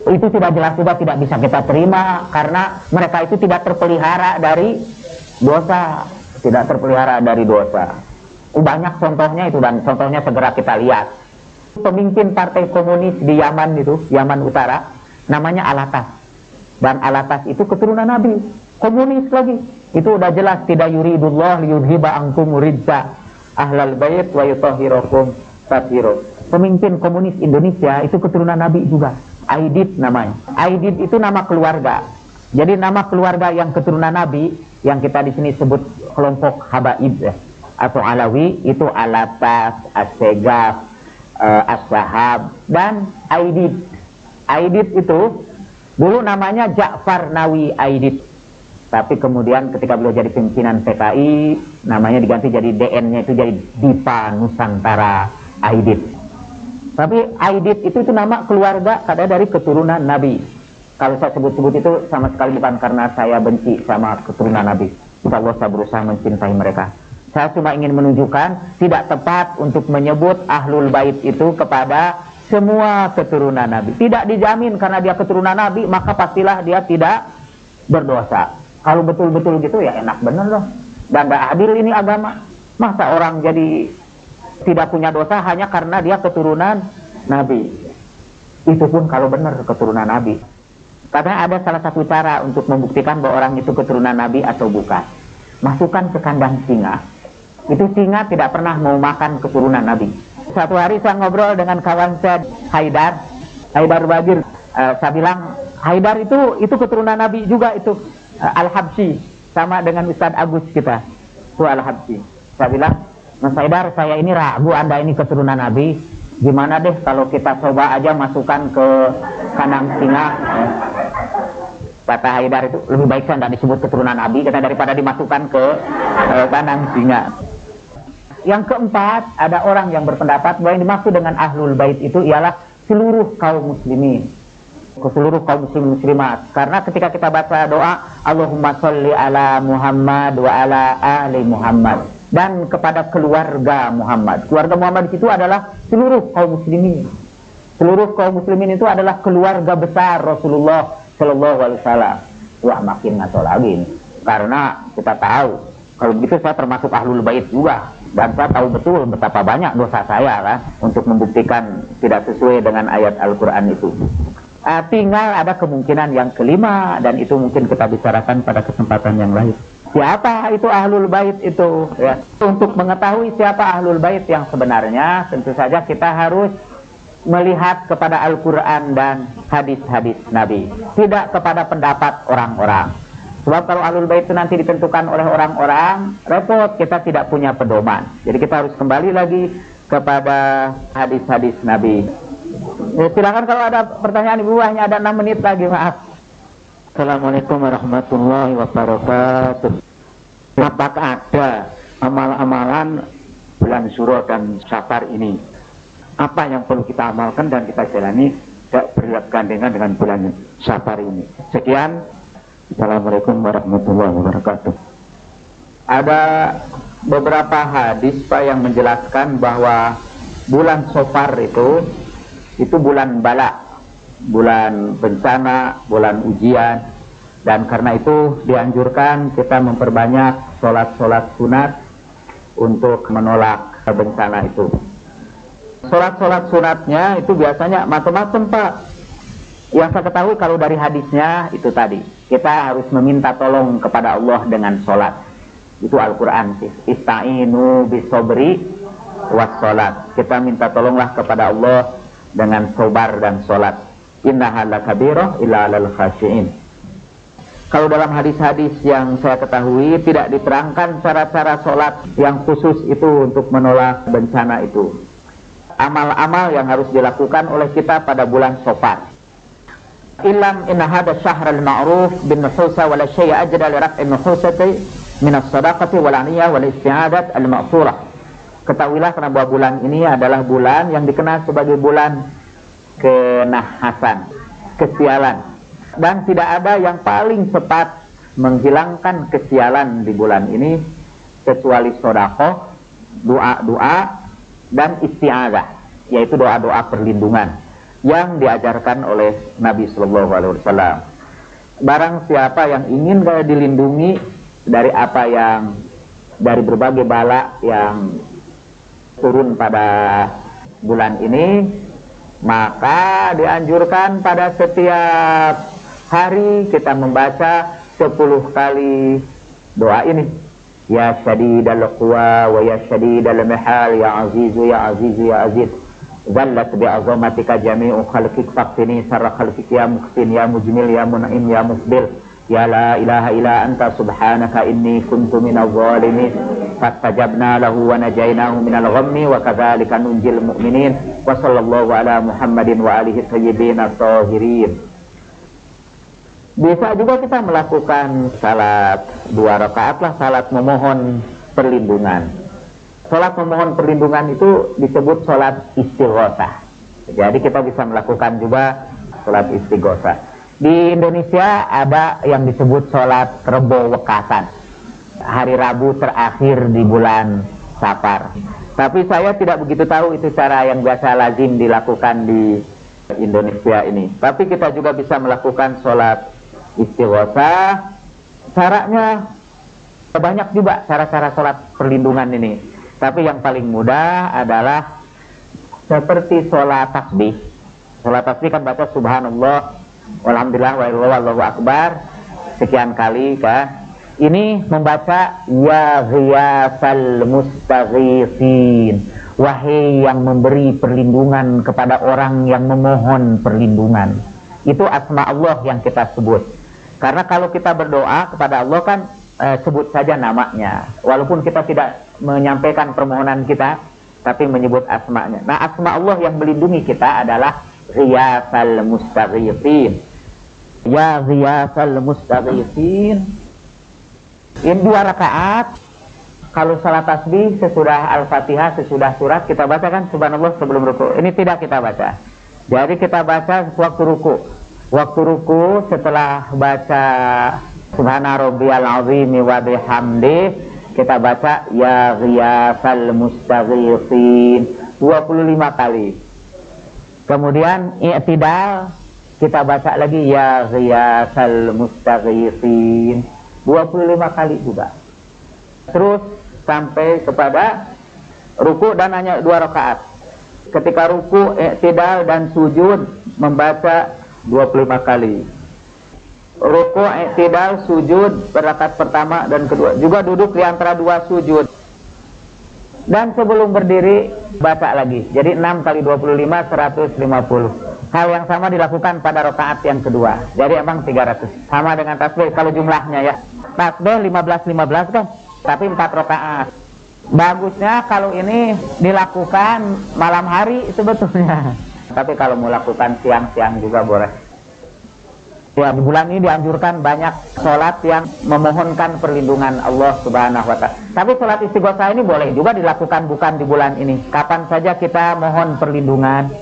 Itu tidak jelas juga, tidak bisa kita terima, karena mereka itu tidak terpelihara dari dosa. Tidak terpelihara dari dosa. Banyak contohnya itu, dan contohnya segera kita lihat. Pemimpin partai komunis di Yaman itu, Yaman Utara, namanya Alatas. Dan Alatas itu keturunan Nabi, komunis lagi. Itu udah jelas, tidak yuridullah liyudhiba ankum rijsa ahlal bait wa yutahhirakum tathhira. Pemimpin komunis Indonesia itu keturunan Nabi juga, Aidit namanya. Aidit itu nama keluarga. Jadi nama keluarga yang keturunan Nabi, yang kita di sini sebut kelompok habaib ya, atau Alawi, itu Alatas, As-Segaf, As-Sahab, dan Aidit. Aidit itu dulu namanya Ja'far Nawi Aidit, tapi kemudian ketika beliau jadi pimpinan PKI, namanya diganti jadi DN-nya itu jadi Dipa Nusantara Aidit. Tapi Aidit itu nama keluarga, kadang dari keturunan Nabi. Kalau saya sebut-sebut itu sama sekali bukan karena saya benci sama keturunan Nabi. Insya Allah saya berusaha mencintai mereka. Saya cuma ingin menunjukkan tidak tepat untuk menyebut Ahlul Bait itu kepada semua keturunan Nabi. Tidak dijamin karena dia keturunan Nabi, maka pastilah dia tidak berdosa. Kalau betul-betul gitu ya enak bener loh. Dan gak adil ini agama. Masa orang jadi tidak punya dosa hanya karena dia keturunan Nabi. Itu pun kalau benar keturunan Nabi. Karena ada salah satu cara untuk membuktikan bahwa orang itu keturunan Nabi atau bukan. Masukkan ke kandang singa. Itu singa tidak pernah mau makan keturunan Nabi. Satu hari saya ngobrol dengan kawan saya Haidar Bagir. Saya bilang Haidar itu keturunan Nabi juga itu, Al-Habsyi, sama dengan Ustadz Agus kita, itu Al-Habsyi. Saya bilang, Mas Haidar, saya ini ragu Anda ini keturunan Nabi. Gimana deh kalau kita coba aja masukkan ke kandang singa? Kata Haidar, itu lebih baik saya tidak disebut keturunan Nabi kata, daripada dimasukkan ke kandang singa. Yang keempat, ada orang yang berpendapat bahwa yang dimaksud dengan Ahlul Bait itu ialah seluruh kaum muslimin, seluruh kaum muslim muslimat. Karena ketika kita baca doa Allahumma sholli ala Muhammad wa ala ali Muhammad, dan kepada keluarga Muhammad. Keluarga Muhammad itu adalah seluruh kaum muslimin. Seluruh kaum muslimin itu adalah keluarga besar Rasulullah Shallallahu Alaihi Wasallam. Wah, makin ngaco lagi nih. Karena kita tahu kalau begitu saya termasuk Ahlul Bait juga, dan saya tahu betul betapa banyak dosa saya kan untuk membuktikan tidak sesuai dengan ayat Al-Quran itu. Tinggal ada kemungkinan yang kelima, dan itu mungkin kita bicarakan pada kesempatan yang lain. Siapa itu Ahlul Bait itu? Ya. Untuk mengetahui siapa Ahlul Bait yang sebenarnya, tentu saja kita harus melihat kepada Al-Quran dan hadis-hadis Nabi, tidak kepada pendapat orang-orang. Sebab kalau Ahlul Bait itu nanti ditentukan oleh orang-orang, repot, kita tidak punya pedoman. Jadi kita harus kembali lagi kepada hadis-hadis Nabi. Ya, silakan kalau ada pertanyaan, Ibu, hanya ada 6 menit lagi, maaf. Assalamualaikum warahmatullahi wabarakatuh. Apakah ada amal-amalan bulan Syuro dan Safar ini? Apa yang perlu kita amalkan dan kita jalani bergandengan dengan bulan Safar ini? Sekian. Assalamualaikum warahmatullahi wabarakatuh. Ada beberapa hadis Pak yang menjelaskan bahwa bulan Safar itu bulan bala, bulan bencana, bulan ujian, dan karena itu dianjurkan kita memperbanyak sholat-sholat sunat untuk menolak bencana itu. Sholat-sholat sunatnya itu biasanya macam-macam Pak. Yang saya ketahui kalau dari hadisnya itu tadi, kita harus meminta tolong kepada Allah dengan sholat. Itu Al-Quran sih. Ista'inu bisobri wassolat. Kita minta tolonglah kepada Allah dengan sobar dan sholat. Innaha lakabirah illa alal khasyi'in. Kalau dalam hadis-hadis yang saya ketahui tidak diterangkan cara-cara sholat yang khusus itu untuk menolak bencana itu. Amal-amal yang harus dilakukan oleh kita pada bulan Safar. Ilam inna hadha syahral ma'ruf bin nuhusa wa la syai'a ajra li raf'i nuhusati min as-sadaqati wal 'aniyah wal isti'adat al-ma'thurah. Ketahuilah karena bahwa bulan ini adalah bulan yang dikenal sebagai bulan kenahasan, kesialan, dan tidak ada yang paling cepat menghilangkan kesialan di bulan ini kecuali sedekah, doa-doa dan isti'adzah, yaitu doa-doa perlindungan yang diajarkan oleh Nabi Sallallahu Alaihi Wasallam. Barang siapa yang ingin dilindungi dari apa yang dari berbagai bala yang turun pada bulan ini, maka dianjurkan pada setiap hari kita membaca 10 kali doa ini. Ya syadidal quwa wa ya syadidal mihal, ya azizu ya azizu ya aziz, zallat bi'azamatika jami'u khalqik faqtini sarra khalqik ya muhsin ya mujmil ya mun'im ya musbil, ya la ilaha illa anta subhanaka inni kuntu minadh dhalimin, fastajabna lahu wa najainahu minal ghammi wa kadzalika nunjil mu'minin, wa sallallahu ala Muhammadin wa alihi thayyibin at-tahirin. Bisa juga kita melakukan salat 2 rakaat lah, salat memohon perlindungan. Salat memohon perlindungan itu disebut salat istighosah. Jadi kita bisa melakukan juga salat istighosah. Di Indonesia ada yang disebut salat Rebo Wekasan, hari Rabu terakhir di bulan Safar. Tapi saya tidak begitu tahu itu cara yang biasa lazim dilakukan di Indonesia ini. Tapi kita juga bisa melakukan salat istighosah. Caranya banyak juga cara-cara sholat perlindungan ini, tapi yang paling mudah adalah seperti sholat tasbih. Sholat tasbih kan baca subhanallah walhamdulillah wallahu akbar sekian kali kan. Ini membaca ya ghiyasal mustaghithin, wahai yang memberi perlindungan kepada orang yang memohon perlindungan. Itu asma Allah yang kita sebut. Karena kalau kita berdoa kepada Allah kan sebut saja namanya, walaupun kita tidak menyampaikan permohonan kita, tapi menyebut asmanya. Nah, asma Allah yang melindungi kita adalah Ghiyasal Mustaghitsin. Ya Ghiyasal Mustaghitsin. Ini 2 rakaat. Kalau salat tasbih sesudah Al-Fatihah, sesudah surat, kita baca kan subhanallah sebelum ruku. Ini tidak kita baca. Jadi kita baca waktu ruku. Waktu ruku setelah baca Subhana rabbiyal azim wa bihamdih, kita baca ya Ghiyasal Mustaghitsin 25 kali. Kemudian i'tidal kita baca lagi ya Ghiyasal Mustaghitsin 25 kali juga. Terus sampai kepada ruku dan hanya 2 rakaat. Ketika ruku, i'tidal dan sujud membaca 25 kali. Ruku, i'tidal, sujud rakaat pertama dan kedua. Juga duduk di antara 2 sujud. Dan sebelum berdiri baca lagi. Jadi 6 kali 25 150. Hal yang sama dilakukan pada rakaat yang kedua. Jadi emang 300. Sama dengan tasbih kalau jumlahnya ya. Tasbih 15 kan. Tapi 4 rakaat. Bagusnya kalau ini dilakukan malam hari sebetulnya. Tapi kalau mau lakukan siang-siang juga boleh. Ya, di bulan ini dianjurkan banyak sholat yang memohonkan perlindungan Allah Subhanahu wa Ta'ala. Tapi sholat istighosah ini boleh juga dilakukan bukan di bulan ini. Kapan saja kita mohon perlindungan.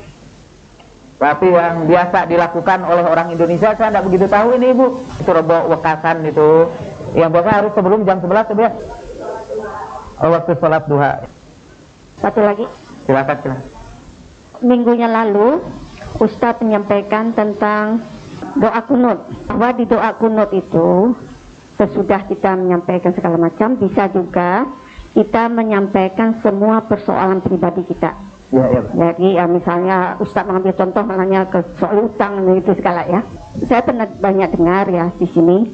Tapi yang biasa dilakukan oleh orang Indonesia, saya tidak begitu tahu ini Ibu. Itu rebo wekasan itu. Yang biasa harus sebelum jam 11 ya. Waktu sholat duha. Satu lagi. Silakan. Minggunya lalu Ustadz menyampaikan tentang doa kunut. Bahwa di doa kunut itu sesudah kita menyampaikan segala macam, bisa juga kita menyampaikan semua persoalan pribadi kita. Ya. Jadi misalnya Ustadz mengambil contoh menanya ke soal utang itu segala ya. Saya pernah banyak dengar ya di sini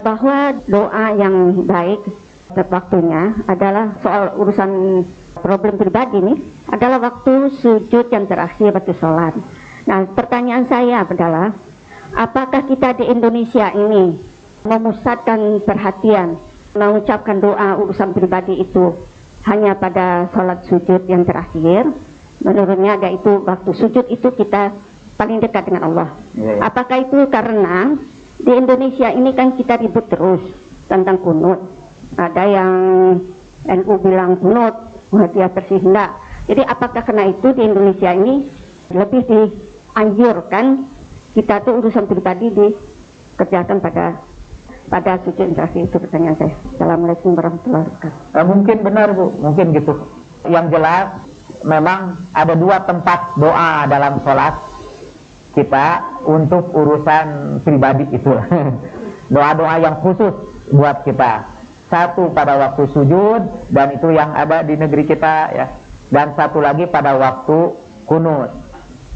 bahwa doa yang baik waktunya adalah soal urusan problem pribadi nih adalah waktu sujud yang terakhir waktu sholat. Nah, pertanyaan saya adalah apakah kita di Indonesia ini memusatkan perhatian mengucapkan doa urusan pribadi itu hanya pada sholat sujud yang terakhir? Menurutnya ada itu waktu sujud itu kita paling dekat dengan Allah. Apakah itu karena di Indonesia ini kan kita ribut terus tentang kunut. Ada yang NU bilang kunut, dia bersih enggak. Jadi apakah karena itu di Indonesia ini lebih dianjurkan kita tuh urusan pribadi dikerjakan pada sujud terakhir? Itu pertanyaan saya. Assalamualaikum warahmatullahi wabarakatuh. Mungkin benar Bu, mungkin gitu. Yang jelas memang ada 2 tempat doa dalam sholat kita untuk urusan pribadi itulah. Doa-doa yang khusus buat kita. Satu pada waktu sujud dan itu yang ada di negeri kita ya. Dan satu lagi pada waktu kunut.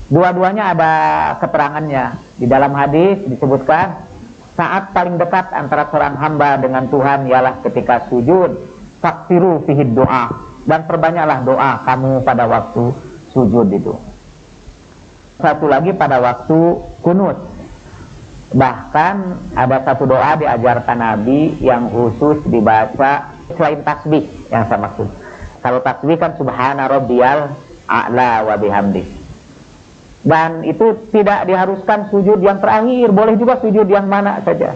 Dua-duanya ada keterangannya. Di dalam hadis disebutkan saat paling dekat antara seorang hamba dengan Tuhan ialah ketika sujud. Faksiru fihid doa. Dan perbanyaklah doa kamu pada waktu sujud itu. Satu lagi pada waktu kunut. Bahkan ada satu doa diajarkan Nabi yang khusus dibaca selain tasbih yang saya maksud. Kalau tasbih kan subhana rabbiyal a'la wa bihamdih. Dan itu tidak diharuskan sujud yang terakhir, boleh juga sujud yang mana saja.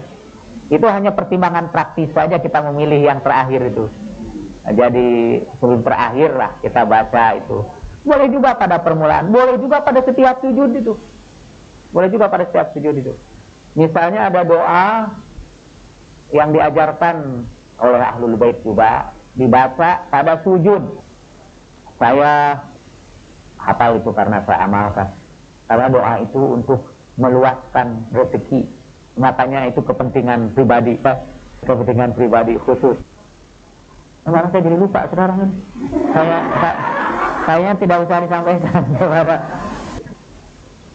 Itu hanya pertimbangan praktis saja kita memilih yang terakhir itu. Jadi sebelum terakhir lah kita baca itu. Boleh juga pada permulaan, boleh juga pada setiap sujud itu. Boleh juga pada setiap sujud itu. Misalnya ada doa yang diajarkan oleh Ahlul Bait juga dibaca pada sujud. Saya hafal itu karena saya amalkan. Karena doa itu untuk meluaskan rezeki. Matanya itu kepentingan pribadi, kepentingan pribadi khusus. Malah saya jadi lupa sekarang ini. Saya tidak usah disampaikan.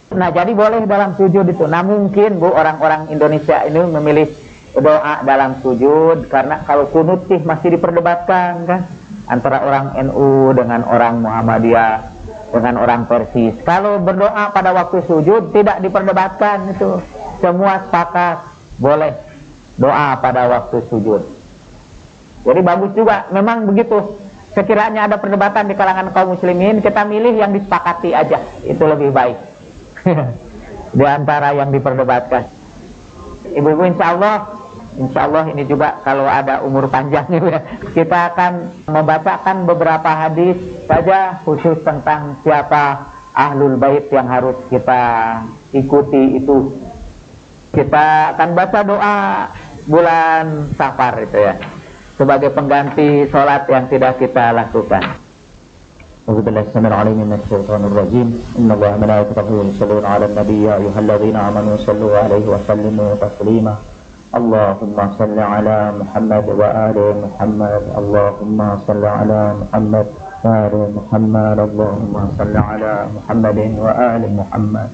Nah, jadi boleh dalam sujud itu. Nah, mungkin Bu orang-orang Indonesia ini memilih doa dalam sujud karena kalau kunut sih masih diperdebatkan kan antara orang NU dengan orang Muhammadiyah. dengan orang Persis. Kalau berdoa pada waktu sujud tidak diperdebatkan itu. Semua sepakat boleh doa pada waktu sujud. Jadi bagus juga, memang begitu. Sekiranya ada perdebatan di kalangan kaum muslimin, kita milih yang disepakati aja. Itu lebih baik. Di antara yang diperdebatkan. Ibu-ibu insya Allah ini juga kalau ada umur panjang kita akan membacakan beberapa hadis saja khusus tentang siapa ahlul bait yang harus kita ikuti itu. Kita akan baca doa bulan Safar itu ya, sebagai pengganti sholat yang tidak kita lakukan. A'udzubillahi samil alim minash shaitanir rajim. Innallaha wa malaikatahu yusholluna 'alan nabiy ya ayyuhalladzina amanu shallu 'alaihi wa sallimu taslima. Allahumma salli 'ala Muhammad wa ali Muhammad. Allahumma salli 'ala Muhammad wa ali Muhammad. Allahumma salli 'ala Muhammadin wa ali Muhammad.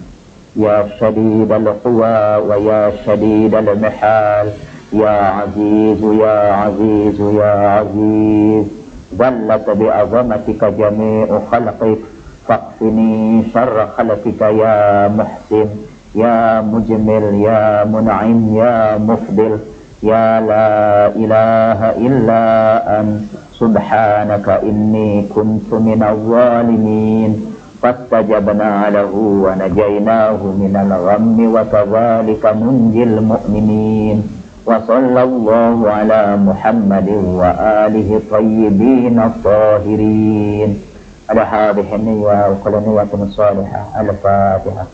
Ya shadidal quwa wa ya shadidal mihal. Ya aziz ya aziz ya aziz. ظلت بعظمتك جميع خلقك فاقفني شر خلقك يا محسن يا مجمل يا منعم يا مفضل يا لا إله إلا أنت سبحانك إني كنت من الظالمين فاستجبنا له ونجيناه من الغم وكذلك ننجي المؤمنين وصلى الله على محمد وآله الطيبين الطاهرين على هذه النية وكل نية صالحة. الفاتحة.